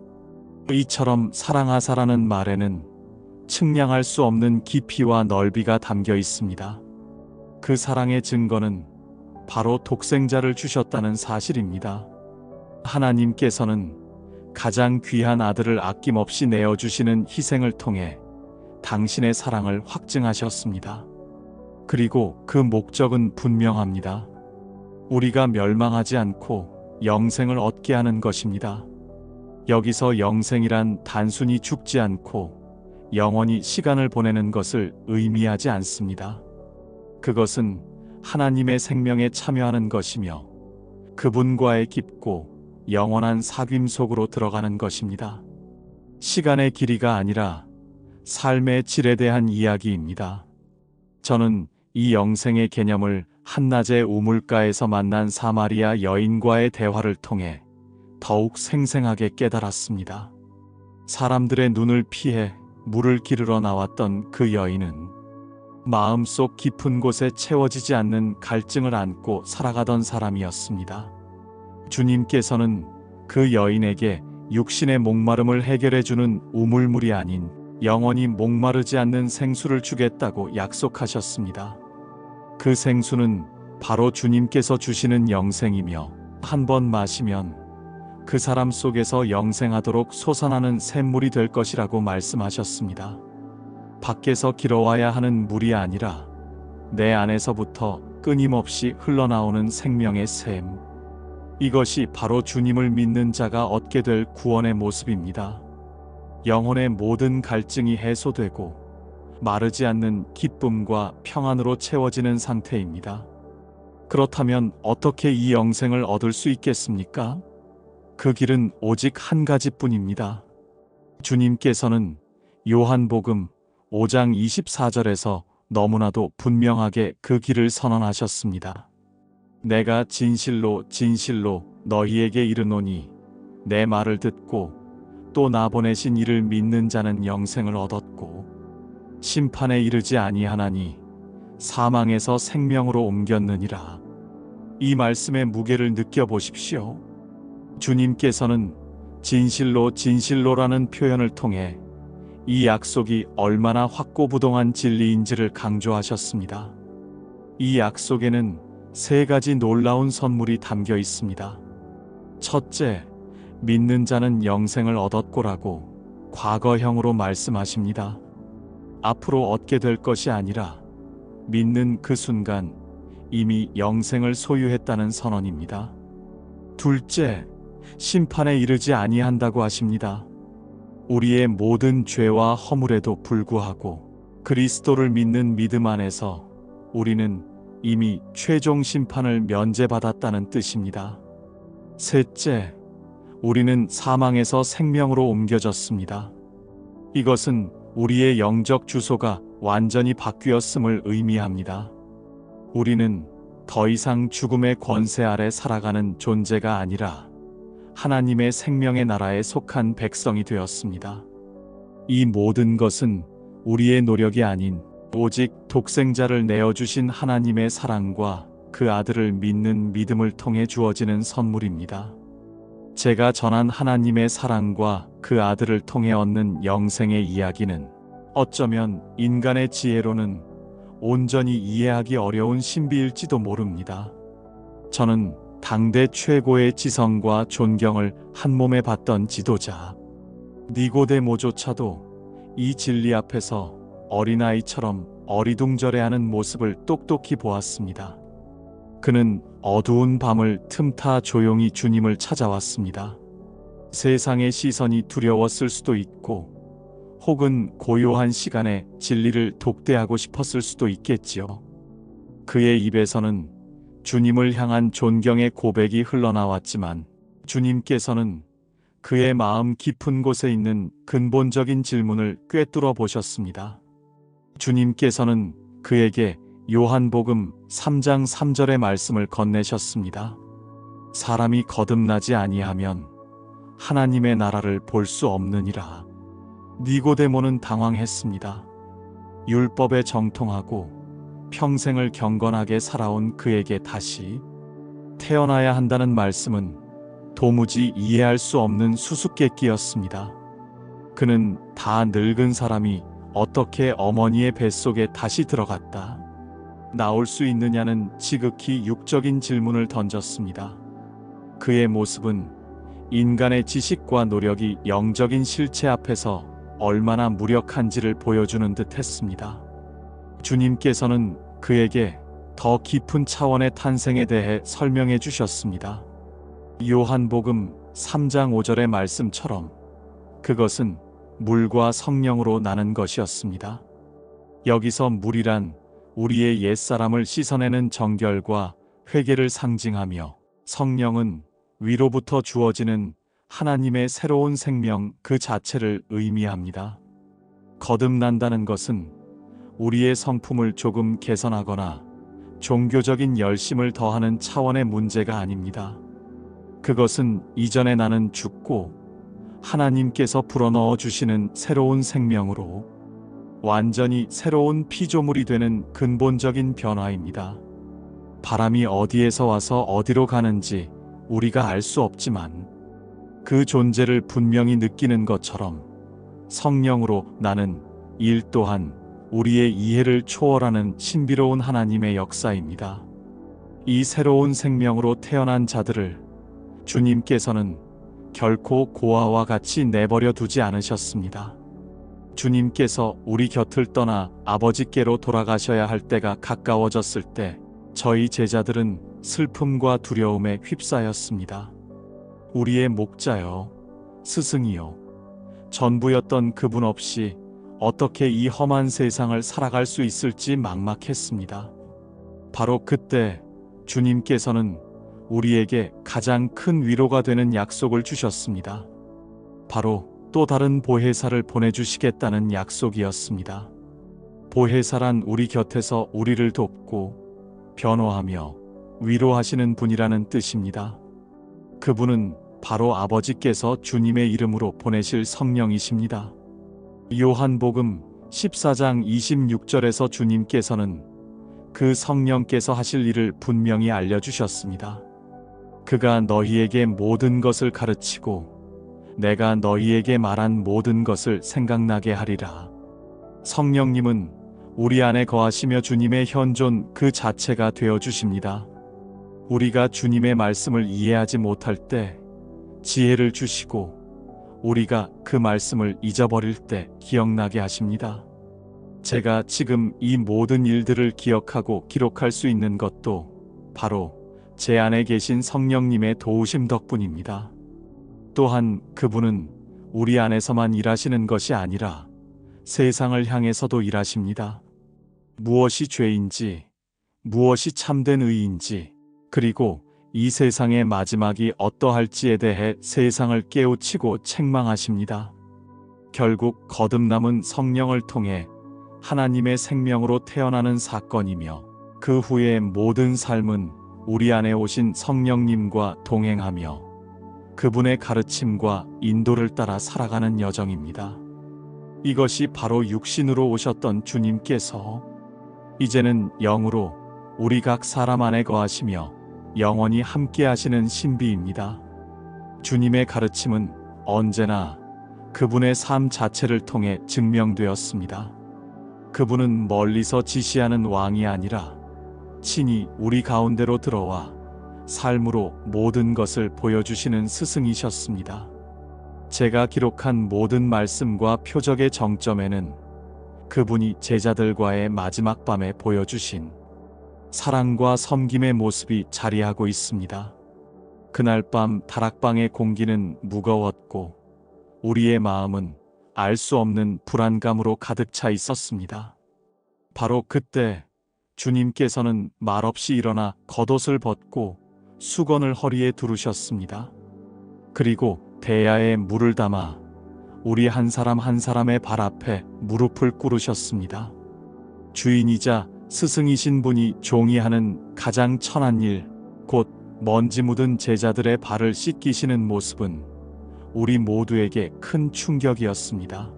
이처럼 사랑하사라는 말에는 측량할 수 없는 깊이와 넓이가 담겨 있습니다. 그 사랑의 증거는 바로 독생자를 주셨다는 사실입니다. 하나님께서는 가장 귀한 아들을 아낌없이 내어주시는 희생을 통해 당신의 사랑을 확증하셨습니다. 그리고 그 목적은 분명합니다. 우리가 멸망하지 않고 영생을 얻게 하는 것입니다. 여기서 영생이란 단순히 죽지 않고 영원히 시간을 보내는 것을 의미하지 않습니다. 그것은 하나님의 생명에 참여하는 것이며 그분과의 깊고 영원한 사귐 속으로 들어가는 것입니다. 시간의 길이가 아니라 삶의 질에 대한 이야기입니다. 저는 이 영생의 개념을 한낮의 우물가에서 만난 사마리아 여인과의 대화를 통해 더욱 생생하게 깨달았습니다. 사람들의 눈을 피해 물을 기르러 나왔던 그 여인은 마음속 깊은 곳에 채워지지 않는 갈증을 안고 살아가던 사람이었습니다. 주님께서는 그 여인에게 육신의 목마름을 해결해주는 우물물이 아닌 영원히 목마르지 않는 생수를 주겠다고 약속하셨습니다. 그 생수는 바로 주님께서 주시는 영생이며 한 번 마시면 그 사람 속에서 영생하도록 솟아나는 샘물이 될 것이라고 말씀하셨습니다. 밖에서 길어와야 하는 물이 아니라 내 안에서부터 끊임없이 흘러나오는 생명의 샘. 이것이 바로 주님을 믿는 자가 얻게 될 구원의 모습입니다. 영혼의 모든 갈증이 해소되고 마르지 않는 기쁨과 평안으로 채워지는 상태입니다. 그렇다면 어떻게 이 영생을 얻을 수 있겠습니까? 그 길은 오직 한 가지뿐입니다. 주님께서는 요한복음 5장 24절에서 너무나도 분명하게 그 길을 선언하셨습니다. 내가 진실로 진실로 너희에게 이르노니 내 말을 듣고 또 나 보내신 이를 믿는 자는 영생을 얻었고 심판에 이르지 아니하나니 사망에서 생명으로 옮겼느니라. 이 말씀의 무게를 느껴보십시오. 주님께서는 진실로 진실로라는 표현을 통해 이 약속이 얼마나 확고부동한 진리인지를 강조하셨습니다. 이 약속에는 세 가지 놀라운 선물이 담겨 있습니다. 첫째, 믿는 자는 영생을 얻었고라고 과거형으로 말씀하십니다. 앞으로 얻게 될 것이 아니라 믿는 그 순간 이미 영생을 소유했다는 선언입니다. 둘째, 심판에 이르지 아니한다고 하십니다. 우리의 모든 죄와 허물에도 불구하고 그리스도를 믿는 믿음 안에서 우리는 이미 최종 심판을 면제받았다는 뜻입니다. 셋째, 우리는 사망에서 생명으로 옮겨졌습니다. 이것은 우리의 영적 주소가 완전히 바뀌었음을 의미합니다. 우리는 더 이상 죽음의 권세 아래 살아가는 존재가 아니라 하나님의 생명의 나라에 속한 백성이 되었습니다. 이 모든 것은 우리의 노력이 아닌 오직 독생자를 내어주신 하나님의 사랑과 그 아들을 믿는 믿음을 통해 주어지는 선물입니다. 제가 전한 하나님의 사랑과 그 아들을 통해 얻는 영생의 이야기는 어쩌면 인간의 지혜로는 온전히 이해하기 어려운 신비일지도 모릅니다. 저는 당대 최고의 지성과 존경을 한몸에 받던 지도자 니고데모조차도 이 진리 앞에서 어린아이처럼 어리둥절해하는 모습을 똑똑히 보았습니다. 그는 어두운 밤을 틈타 조용히 주님을 찾아왔습니다. 세상의 시선이 두려웠을 수도 있고 혹은 고요한 시간에 진리를 독대하고 싶었을 수도 있겠지요. 그의 입에서는 주님을 향한 존경의 고백이 흘러나왔지만 주님께서는 그의 마음 깊은 곳에 있는 근본적인 질문을 꿰뚫어 보셨습니다. 주님께서는 그에게 요한복음 3장 3절의 말씀을 건네셨습니다. 사람이 거듭나지 아니하면 하나님의 나라를 볼 수 없느니라. 니고데모는 당황했습니다. 율법에 정통하고 평생을 경건하게 살아온 그에게 다시 태어나야 한다는 말씀은 도무지 이해할 수 없는 수수께끼였습니다. 그는 다 늙은 사람이 어떻게 어머니의 뱃속에 다시 들어갔다 나올 수 있느냐는 지극히 육적인 질문을 던졌습니다. 그의 모습은 인간의 지식과 노력이 영적인 실체 앞에서 얼마나 무력한지를 보여주는 듯 했습니다. 주님께서는 그에게 더 깊은 차원의 탄생에 대해 설명해 주셨습니다. 요한복음 3장 5절의 말씀처럼 그것은 물과 성령으로 나는 것이었습니다. 여기서 물이란 우리의 옛사람을 씻어내는 정결과 회개를 상징하며, 성령은 위로부터 주어지는 하나님의 새로운 생명 그 자체를 의미합니다. 거듭난다는 것은 우리의 성품을 조금 개선하거나 종교적인 열심을 더하는 차원의 문제가 아닙니다. 그것은 이전의 나는 죽고 하나님께서 불어넣어 주시는 새로운 생명으로 완전히 새로운 피조물이 되는 근본적인 변화입니다. 바람이 어디에서 와서 어디로 가는지 우리가 알 수 없지만 그 존재를 분명히 느끼는 것처럼 성령으로 나는 일 또한 우리의 이해를 초월하는 신비로운 하나님의 역사입니다. 이 새로운 생명으로 태어난 자들을 주님께서는 결코 고아와 같이 내버려 두지 않으셨습니다. 주님께서 우리 곁을 떠나 아버지께로 돌아가셔야 할 때가 가까워졌을 때 저희 제자들은 슬픔과 두려움에 휩싸였습니다. 우리의 목자여, 스승이여, 전부였던 그분 없이 어떻게 이 험한 세상을 살아갈 수 있을지 막막했습니다. 바로 그때 주님께서는 우리에게 가장 큰 위로가 되는 약속을 주셨습니다. 바로 또 다른 보혜사를 보내주시겠다는 약속이었습니다. 보혜사란 우리 곁에서 우리를 돕고 변호하며 위로하시는 분이라는 뜻입니다. 그분은 바로 아버지께서 주님의 이름으로 보내실 성령이십니다. 요한복음 14장 26절에서 주님께서는 그 성령께서 하실 일을 분명히 알려주셨습니다. 그가 너희에게 모든 것을 가르치고 내가 너희에게 말한 모든 것을 생각나게 하리라. 성령님은 우리 안에 거하시며 주님의 현존 그 자체가 되어 주십니다. 우리가 주님의 말씀을 이해하지 못할 때 지혜를 주시고 우리가 그 말씀을 잊어버릴 때 기억나게 하십니다. 제가 지금 이 모든 일들을 기억하고 기록할 수 있는 것도 바로 제 안에 계신 성령님의 도우심 덕분입니다. 또한 그분은 우리 안에서만 일하시는 것이 아니라 세상을 향해서도 일하십니다. 무엇이 죄인지, 무엇이 참된 의인지, 그리고 이 세상의 마지막이 어떠할지에 대해 세상을 깨우치고 책망하십니다. 결국 거듭남은 성령을 통해 하나님의 생명으로 태어나는 사건이며 그 후의 모든 삶은 우리 안에 오신 성령님과 동행하며 그분의 가르침과 인도를 따라 살아가는 여정입니다. 이것이 바로 육신으로 오셨던 주님께서 이제는 영으로 우리 각 사람 안에 거하시며 영원히 함께 하시는 신비입니다. 주님의 가르침은 언제나 그분의 삶 자체를 통해 증명되었습니다. 그분은 멀리서 지시하는 왕이 아니라 친히 우리 가운데로 들어와 삶으로 모든 것을 보여주시는 스승이셨습니다. 제가 기록한 모든 말씀과 표적의 정점에는 그분이 제자들과의 마지막 밤에 보여주신 사랑과 섬김의 모습이 자리하고 있습니다. 그날 밤 다락방의 공기는 무거웠고 우리의 마음은 알 수 없는 불안감으로 가득 차 있었습니다. 바로 그때 주님께서는 말없이 일어나 겉옷을 벗고 수건을 허리에 두르셨습니다. 그리고 대야에 물을 담아 우리 한 사람 한 사람의 발 앞에 무릎을 꿇으셨습니다. 주인이자 스승이신 분이 종이 하는 가장 천한 일, 곧 먼지 묻은 제자들의 발을 씻기시는 모습은 우리 모두에게 큰 충격이었습니다.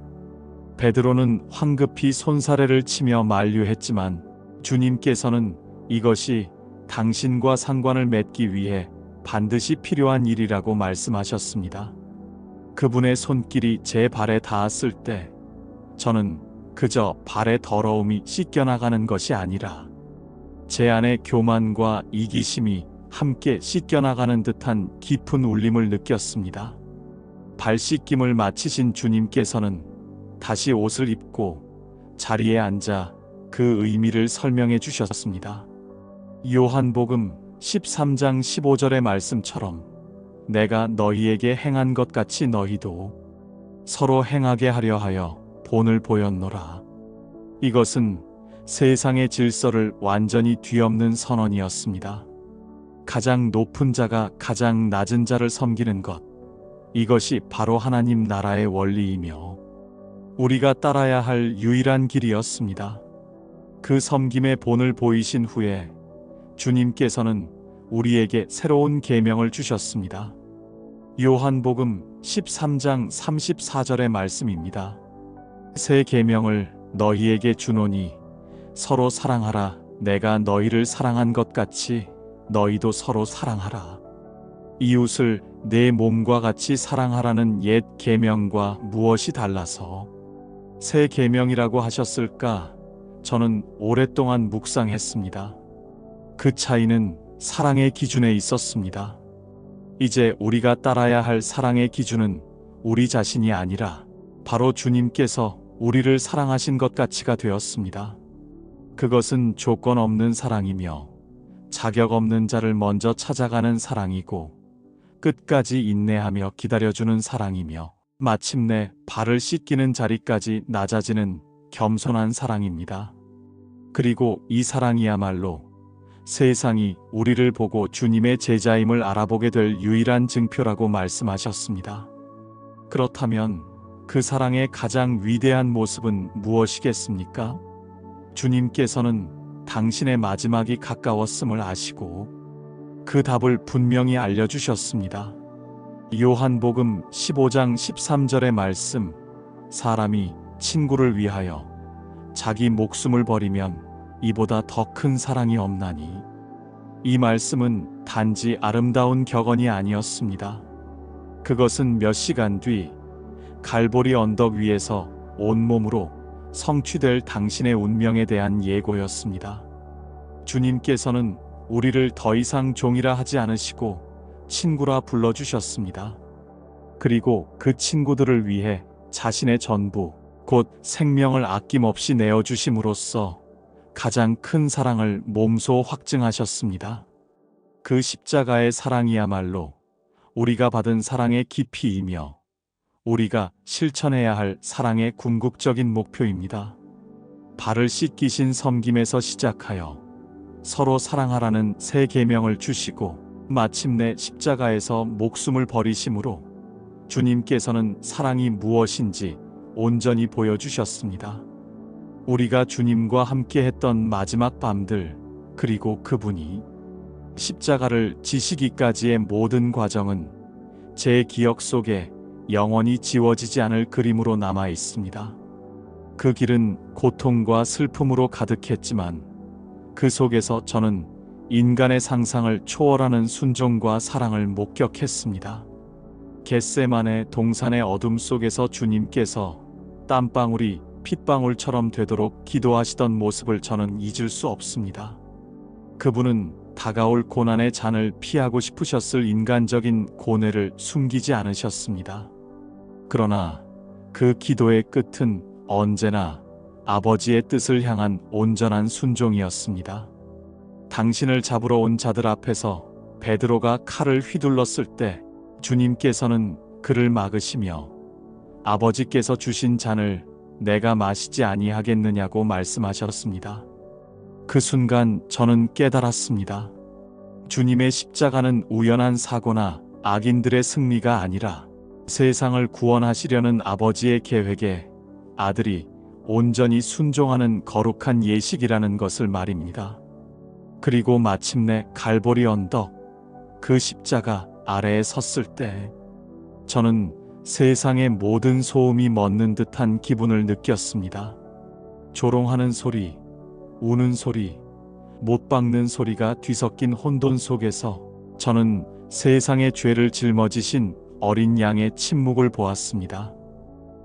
베드로는 황급히 손사래를 치며 만류했지만 주님께서는 이것이 당신과 상관을 맺기 위해 반드시 필요한 일이라고 말씀하셨습니다. 그분의 손길이 제 발에 닿았을 때 저는 그저 발의 더러움이 씻겨나가는 것이 아니라 제 안의 교만과 이기심이 함께 씻겨나가는 듯한 깊은 울림을 느꼈습니다. 발 씻김을 마치신 주님께서는 다시 옷을 입고 자리에 앉아 그 의미를 설명해 주셨습니다. 요한복음 13장 15절의 말씀처럼 내가 너희에게 행한 것 같이 너희도 서로 행하게 하려 하여 본을 보였노라. 이것은 세상의 질서를 완전히 뒤엎는 선언이었습니다. 가장 높은 자가 가장 낮은 자를 섬기는 것, 이것이 바로 하나님 나라의 원리이며 우리가 따라야 할 유일한 길이었습니다. 그 섬김의 본을 보이신 후에 주님께서는 우리에게 새로운 계명을 주셨습니다. 요한복음 13장 34절의 말씀입니다. 새 계명을 너희에게 주노니 서로 사랑하라. 내가 너희를 사랑한 것 같이 너희도 서로 사랑하라. 이웃을 내 몸과 같이 사랑하라는 옛 계명과 무엇이 달라서 새 계명이라고 하셨을까? 저는 오랫동안 묵상했습니다. 그 차이는 사랑의 기준에 있었습니다. 이제 우리가 따라야 할 사랑의 기준은 우리 자신이 아니라 바로 주님께서 우리를 사랑하신 것 가치가 되었습니다. 그것은 조건 없는 사랑이며 자격 없는 자를 먼저 찾아가는 사랑이고 끝까지 인내하며 기다려주는 사랑이며 마침내 발을 씻기는 자리까지 낮아지는 겸손한 사랑입니다. 그리고 이 사랑이야말로 세상이 우리를 보고 주님의 제자임을 알아보게 될 유일한 증표라고 말씀하셨습니다. 그렇다면 그 사랑의 가장 위대한 모습은 무엇이겠습니까? 주님께서는 당신의 마지막이 가까웠음을 아시고 그 답을 분명히 알려주셨습니다. 요한복음 15장 13절의 말씀, 사람이 친구를 위하여 자기 목숨을 버리면 이보다 더 큰 사랑이 없나니. 이 말씀은 단지 아름다운 격언이 아니었습니다. 그것은 몇 시간 뒤 갈보리 언덕 위에서 온몸으로 성취될 당신의 운명에 대한 예고였습니다. 주님께서는 우리를 더 이상 종이라 하지 않으시고 친구라 불러주셨습니다. 그리고 그 친구들을 위해 자신의 전부, 곧 생명을 아낌없이 내어주심으로써 가장 큰 사랑을 몸소 확증하셨습니다. 그 십자가의 사랑이야말로 우리가 받은 사랑의 깊이이며 우리가 실천해야 할 사랑의 궁극적인 목표입니다. 발을 씻기신 섬김에서 시작하여 서로 사랑하라는 새 계명을 주시고 마침내 십자가에서 목숨을 버리심으로 주님께서는 사랑이 무엇인지 온전히 보여주셨습니다. 우리가 주님과 함께 했던 마지막 밤들, 그리고 그분이 십자가를 지시기까지의 모든 과정은 제 기억 속에 영원히 지워지지 않을 그림으로 남아 있습니다. 그 길은 고통과 슬픔으로 가득했지만 그 속에서 저는 인간의 상상을 초월하는 순종과 사랑을 목격했습니다. 겟세마네 동산의 어둠 속에서 주님께서 땀방울이 핏방울처럼 되도록 기도하시던 모습을 저는 잊을 수 없습니다. 그분은 다가올 고난의 잔을 피하고 싶으셨을 인간적인 고뇌를 숨기지 않으셨습니다. 그러나 그 기도의 끝은 언제나 아버지의 뜻을 향한 온전한 순종이었습니다. 당신을 잡으러 온 자들 앞에서 베드로가 칼을 휘둘렀을 때 주님께서는 그를 막으시며 아버지께서 주신 잔을 내가 마시지 아니하겠느냐고 말씀하셨습니다. 그 순간 저는 깨달았습니다. 주님의 십자가는 우연한 사고나 악인들의 승리가 아니라 세상을 구원하시려는 아버지의 계획에 아들이 온전히 순종하는 거룩한 예식이라는 것을 말입니다. 그리고 마침내 갈보리 언덕, 그 십자가 아래에 섰을 때 저는 세상의 모든 소음이 멎는 듯한 기분을 느꼈습니다. 조롱하는 소리, 우는 소리, 못 박는 소리가 뒤섞인 혼돈 속에서 저는 세상의 죄를 짊어지신 어린 양의 침묵을 보았습니다.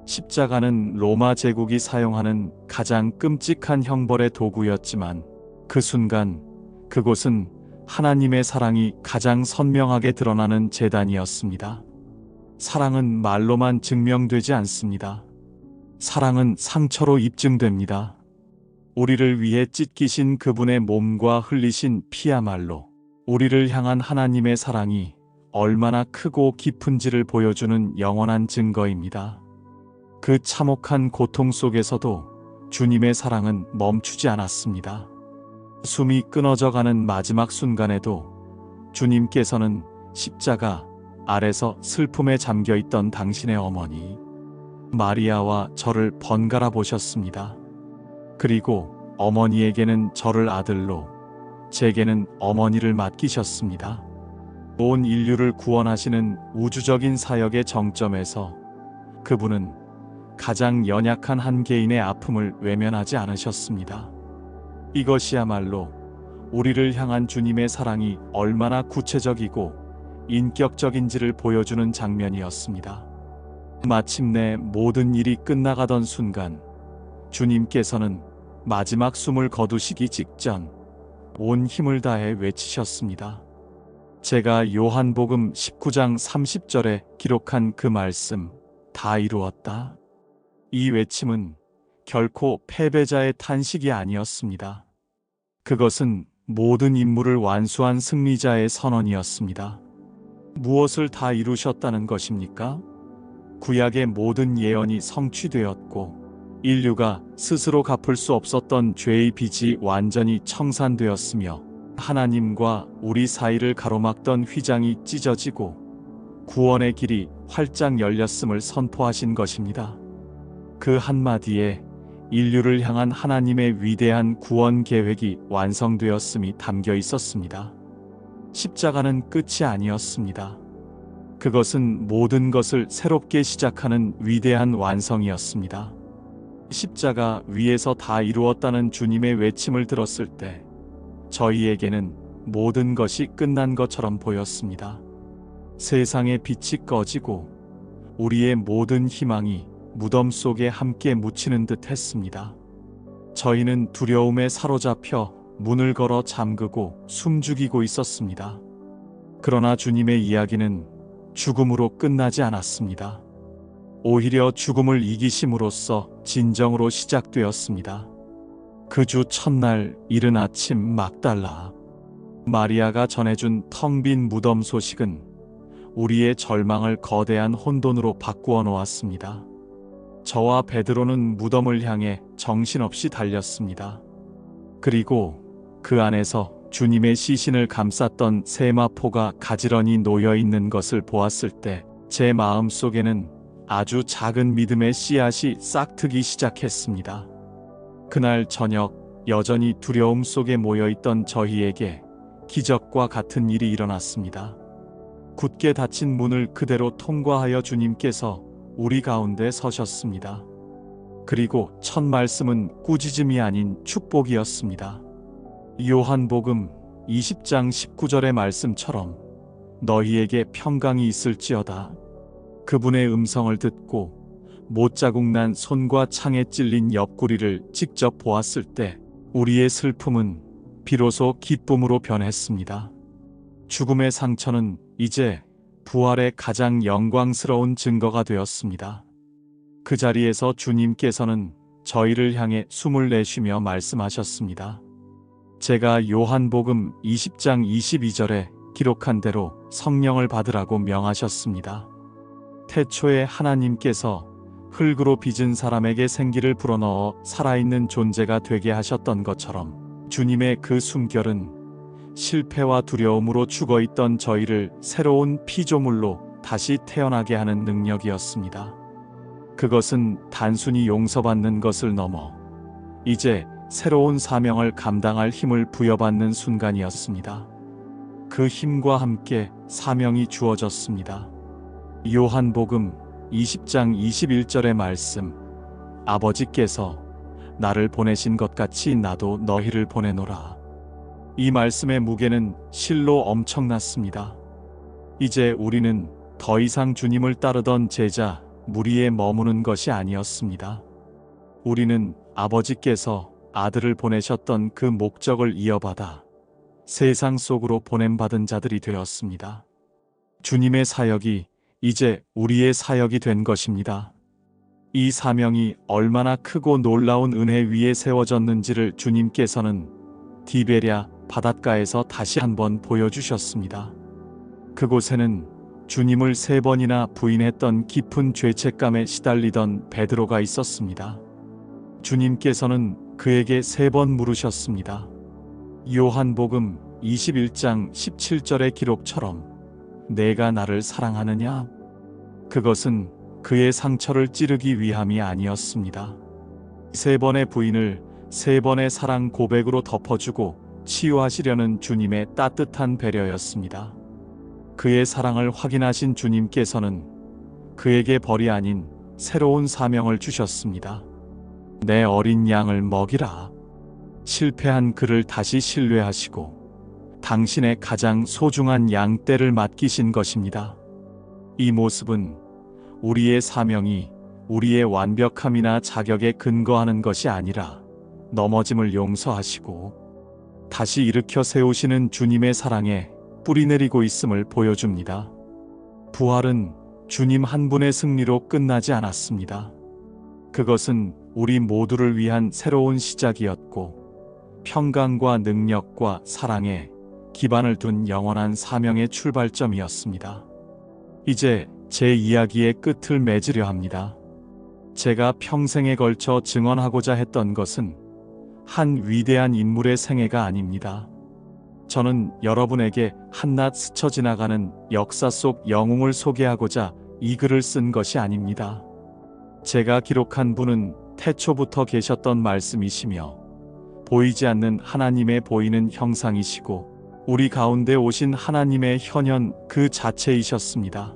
십자가는 로마 제국이 사용하는 가장 끔찍한 형벌의 도구였지만 그 순간 그곳은 하나님의 사랑이 가장 선명하게 드러나는 제단이었습니다. 사랑은 말로만 증명되지 않습니다. 사랑은 상처로 입증됩니다. 우리를 위해 찢기신 그분의 몸과 흘리신 피야말로 우리를 향한 하나님의 사랑이 얼마나 크고 깊은지를 보여주는 영원한 증거입니다. 그 참혹한 고통 속에서도 주님의 사랑은 멈추지 않았습니다. 숨이 끊어져 가는 마지막 순간에도 주님께서는 십자가 아래서 슬픔에 잠겨 있던 당신의 어머니 마리아와 저를 번갈아 보셨습니다. 그리고 어머니에게는 저를 아들로, 제게는 어머니를 맡기셨습니다. 온 인류를 구원하시는 우주적인 사역의 정점에서 그분은 가장 연약한 한 개인의 아픔을 외면하지 않으셨습니다. 이것이야말로 우리를 향한 주님의 사랑이 얼마나 구체적이고 인격적인지를 보여주는 장면이었습니다. 마침내 모든 일이 끝나가던 순간 주님께서는 마지막 숨을 거두시기 직전 온 힘을 다해 외치셨습니다. 제가 요한복음 19장 30절에 기록한 그 말씀, 다 이루었다. 이 외침은 결코 패배자의 탄식이 아니었습니다. 그것은 모든 임무를 완수한 승리자의 선언이었습니다. 무엇을 다 이루셨다는 것입니까? 구약의 모든 예언이 성취되었고 인류가 스스로 갚을 수 없었던 죄의 빚이 완전히 청산되었으며 하나님과 우리 사이를 가로막던 휘장이 찢어지고 구원의 길이 활짝 열렸음을 선포하신 것입니다. 그 한마디에 인류를 향한 하나님의 위대한 구원 계획이 완성되었음이 담겨 있었습니다. 십자가는 끝이 아니었습니다. 그것은 모든 것을 새롭게 시작하는 위대한 완성이었습니다. 십자가 위에서 다 이루었다는 주님의 외침을 들었을 때 저희에게는 모든 것이 끝난 것처럼 보였습니다. 세상의 빛이 꺼지고 우리의 모든 희망이 무덤 속에 함께 묻히는 듯 했습니다. 저희는 두려움에 사로잡혀 문을 걸어 잠그고 숨죽이고 있었습니다. 그러나 주님의 이야기는 죽음으로 끝나지 않았습니다. 오히려 죽음을 이기심으로써 진정으로 시작되었습니다. 그 주 첫날 이른 아침 막달라 마리아가 전해준 텅 빈 무덤 소식은 우리의 절망을 거대한 혼돈으로 바꾸어 놓았습니다. 저와 베드로는 무덤을 향해 정신없이 달렸습니다. 그리고 그 안에서 주님의 시신을 감쌌던 세마포가 가지런히 놓여 있는 것을 보았을 때 제 마음 속에는 아주 작은 믿음의 씨앗이 싹트기 시작했습니다. 그날 저녁 여전히 두려움 속에 모여있던 저희에게 기적과 같은 일이 일어났습니다. 굳게 닫힌 문을 그대로 통과하여 주님께서 우리 가운데 서셨습니다. 그리고 첫 말씀은 꾸짖음이 아닌 축복이었습니다. 요한복음 20장 19절의 말씀처럼 너희에게 평강이 있을지어다. 그분의 음성을 듣고 못자국 난 손과 창에 찔린 옆구리를 직접 보았을 때 우리의 슬픔은 비로소 기쁨으로 변했습니다. 죽음의 상처는 이제 부활의 가장 영광스러운 증거가 되었습니다. 그 자리에서 주님께서는 저희를 향해 숨을 내쉬며 말씀하셨습니다. 제가 요한복음 20장 22절에 기록한 대로 성령을 받으라고 명하셨습니다. 태초에 하나님께서 흙으로 빚은 사람에게 생기를 불어넣어 살아있는 존재가 되게 하셨던 것처럼 주님의 그 숨결은 실패와 두려움으로 죽어있던 저희를 새로운 피조물로 다시 태어나게 하는 능력이었습니다. 그것은 단순히 용서받는 것을 넘어 이제 새로운 사명을 감당할 힘을 부여받는 순간이었습니다. 그 힘과 함께 사명이 주어졌습니다. 요한복음 20장 21절의 말씀, 아버지께서 나를 보내신 것 같이 나도 너희를 보내노라. 이 말씀의 무게는 실로 엄청났습니다. 이제 우리는 더 이상 주님을 따르던 제자, 무리에 머무는 것이 아니었습니다. 우리는 아버지께서 아들을 보내셨던 그 목적을 이어받아 세상 속으로 보냄받은 자들이 되었습니다. 주님의 사역이 이제 우리의 사역이 된 것입니다. 이 사명이 얼마나 크고 놀라운 은혜 위에 세워졌는지를 주님께서는 디베랴 바닷가에서 다시 한번 보여주셨습니다. 그곳에는 주님을 3번이나 부인했던 깊은 죄책감에 시달리던 베드로가 있었습니다. 주님께서는 그에게 3번 물으셨습니다. 요한복음 21장 17절의 기록처럼 내가 나를 사랑하느냐? 그것은 그의 상처를 찌르기 위함이 아니었습니다. 3번의 부인을 3번의 사랑 고백으로 덮어주고 치유하시려는 주님의 따뜻한 배려였습니다. 그의 사랑을 확인하신 주님께서는 그에게 벌이 아닌 새로운 사명을 주셨습니다. 내 어린 양을 먹이라. 실패한 그를 다시 신뢰하시고 당신의 가장 소중한 양떼를 맡기신 것입니다. 이 모습은 우리의 사명이 우리의 완벽함이나 자격에 근거하는 것이 아니라 넘어짐을 용서하시고 다시 일으켜 세우시는 주님의 사랑에 뿌리내리고 있음을 보여줍니다. 부활은 주님 한 분의 승리로 끝나지 않았습니다. 그것은 우리 모두를 위한 새로운 시작이었고 평강과 능력과 사랑에 기반을 둔 영원한 사명의 출발점이었습니다. 이제 제 이야기의 끝을 맺으려 합니다. 제가 평생에 걸쳐 증언하고자 했던 것은 한 위대한 인물의 생애가 아닙니다. 저는 여러분에게 한낱 스쳐 지나가는 역사 속 영웅을 소개하고자 이 글을 쓴 것이 아닙니다. 제가 기록한 분은 태초부터 계셨던 말씀이시며 보이지 않는 하나님의 보이는 형상이시고 우리 가운데 오신 하나님의 현현 그 자체이셨습니다.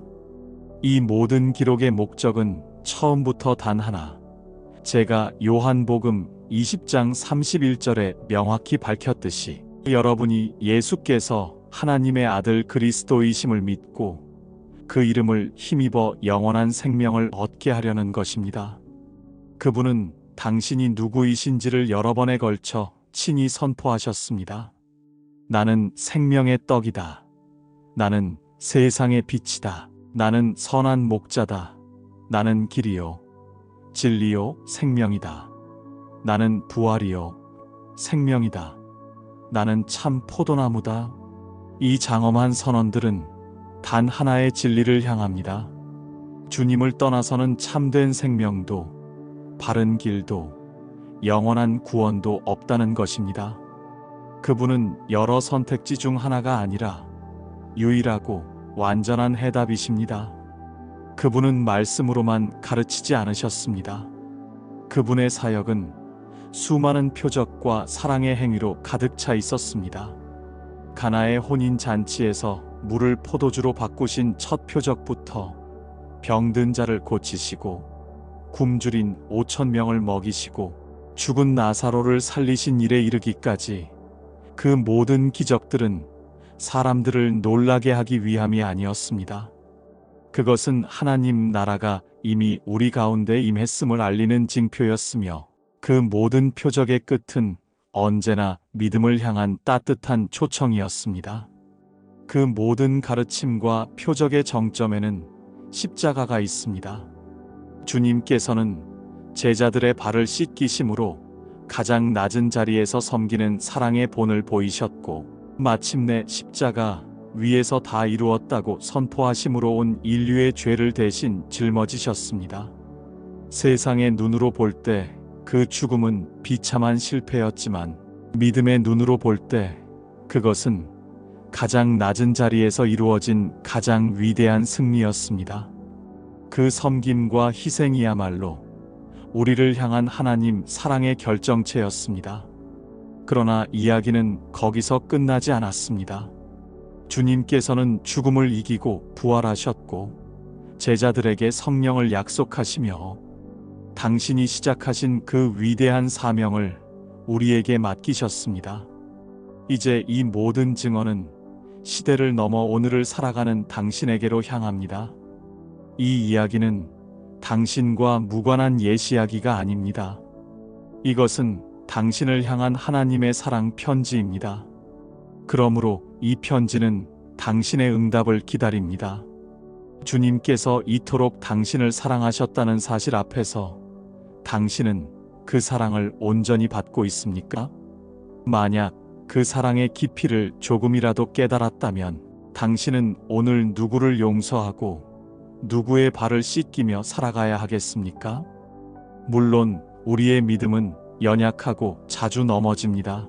이 모든 기록의 목적은 처음부터 단 하나, 제가 요한복음 20장 31절에 명확히 밝혔듯이 여러분이 예수께서 하나님의 아들 그리스도이심을 믿고 그 이름을 힘입어 영원한 생명을 얻게 하려는 것입니다. 그분은 당신이 누구이신지를 여러 번에 걸쳐 친히 선포하셨습니다. 나는 생명의 떡이다. 나는 세상의 빛이다. 나는 선한 목자다. 나는 길이요 진리요 생명이다. 나는 부활이요 생명이다. 나는 참 포도나무다. 이 장엄한 선언들은 단 하나의 진리를 향합니다. 주님을 떠나서는 참된 생명도 바른 길도 영원한 구원도 없다는 것입니다. 그분은 여러 선택지 중 하나가 아니라 유일하고 완전한 해답이십니다. 그분은 말씀으로만 가르치지 않으셨습니다. 그분의 사역은 수많은 표적과 사랑의 행위로 가득 차 있었습니다. 가나의 혼인 잔치에서 물을 포도주로 바꾸신 첫 표적부터 병든 자를 고치시고 굶주린 5,000명을 먹이시고 죽은 나사로를 살리신 일에 이르기까지 그 모든 기적들은 사람들을 놀라게 하기 위함이 아니었습니다. 그것은 하나님 나라가 이미 우리 가운데 임했음을 알리는 징표였으며 그 모든 표적의 끝은 언제나 믿음을 향한 따뜻한 초청이었습니다. 그 모든 가르침과 표적의 정점에는 십자가가 있습니다. 주님께서는 제자들의 발을 씻기심으로 가장 낮은 자리에서 섬기는 사랑의 본을 보이셨고 마침내 십자가 위에서 다 이루었다고 선포하심으로 온 인류의 죄를 대신 짊어지셨습니다. 세상의 눈으로 볼 때 그 죽음은 비참한 실패였지만 믿음의 눈으로 볼 때 그것은 가장 낮은 자리에서 이루어진 가장 위대한 승리였습니다. 그 섬김과 희생이야말로 우리를 향한 하나님 사랑의 결정체였습니다. 그러나 이야기는 거기서 끝나지 않았습니다. 주님께서는 죽음을 이기고 부활하셨고 제자들에게 성령을 약속하시며 당신이 시작하신 그 위대한 사명을 우리에게 맡기셨습니다. 이제 이 모든 증언은 시대를 넘어 오늘을 살아가는 당신에게로 향합니다. 이 이야기는 당신과 무관한 옛 이야기가 아닙니다. 이것은 당신을 향한 하나님의 사랑 편지입니다. 그러므로 이 편지는 당신의 응답을 기다립니다. 주님께서 이토록 당신을 사랑하셨다는 사실 앞에서 당신은 그 사랑을 온전히 받고 있습니까? 만약 그 사랑의 깊이를 조금이라도 깨달았다면 당신은 오늘 누구를 용서하고 누구의 발을 씻기며 살아가야 하겠습니까? 물론 우리의 믿음은 연약하고 자주 넘어집니다.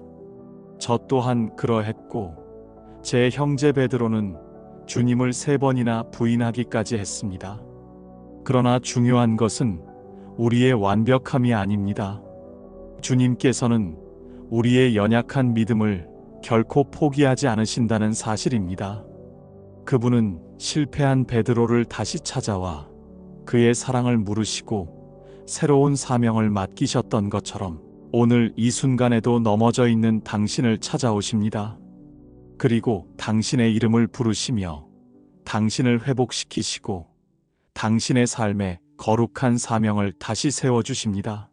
저 또한 그러했고 제 형제 베드로는 주님을 3번이나 부인하기까지 했습니다. 그러나 중요한 것은 우리의 완벽함이 아닙니다. 주님께서는 우리의 연약한 믿음을 결코 포기하지 않으신다는 사실입니다. 그분은 실패한 베드로를 다시 찾아와 그의 사랑을 물으시고 새로운 사명을 맡기셨던 것처럼 오늘 이 순간에도 넘어져 있는 당신을 찾아오십니다. 그리고 당신의 이름을 부르시며 당신을 회복시키시고 당신의 삶에 거룩한 사명을 다시 세워주십니다.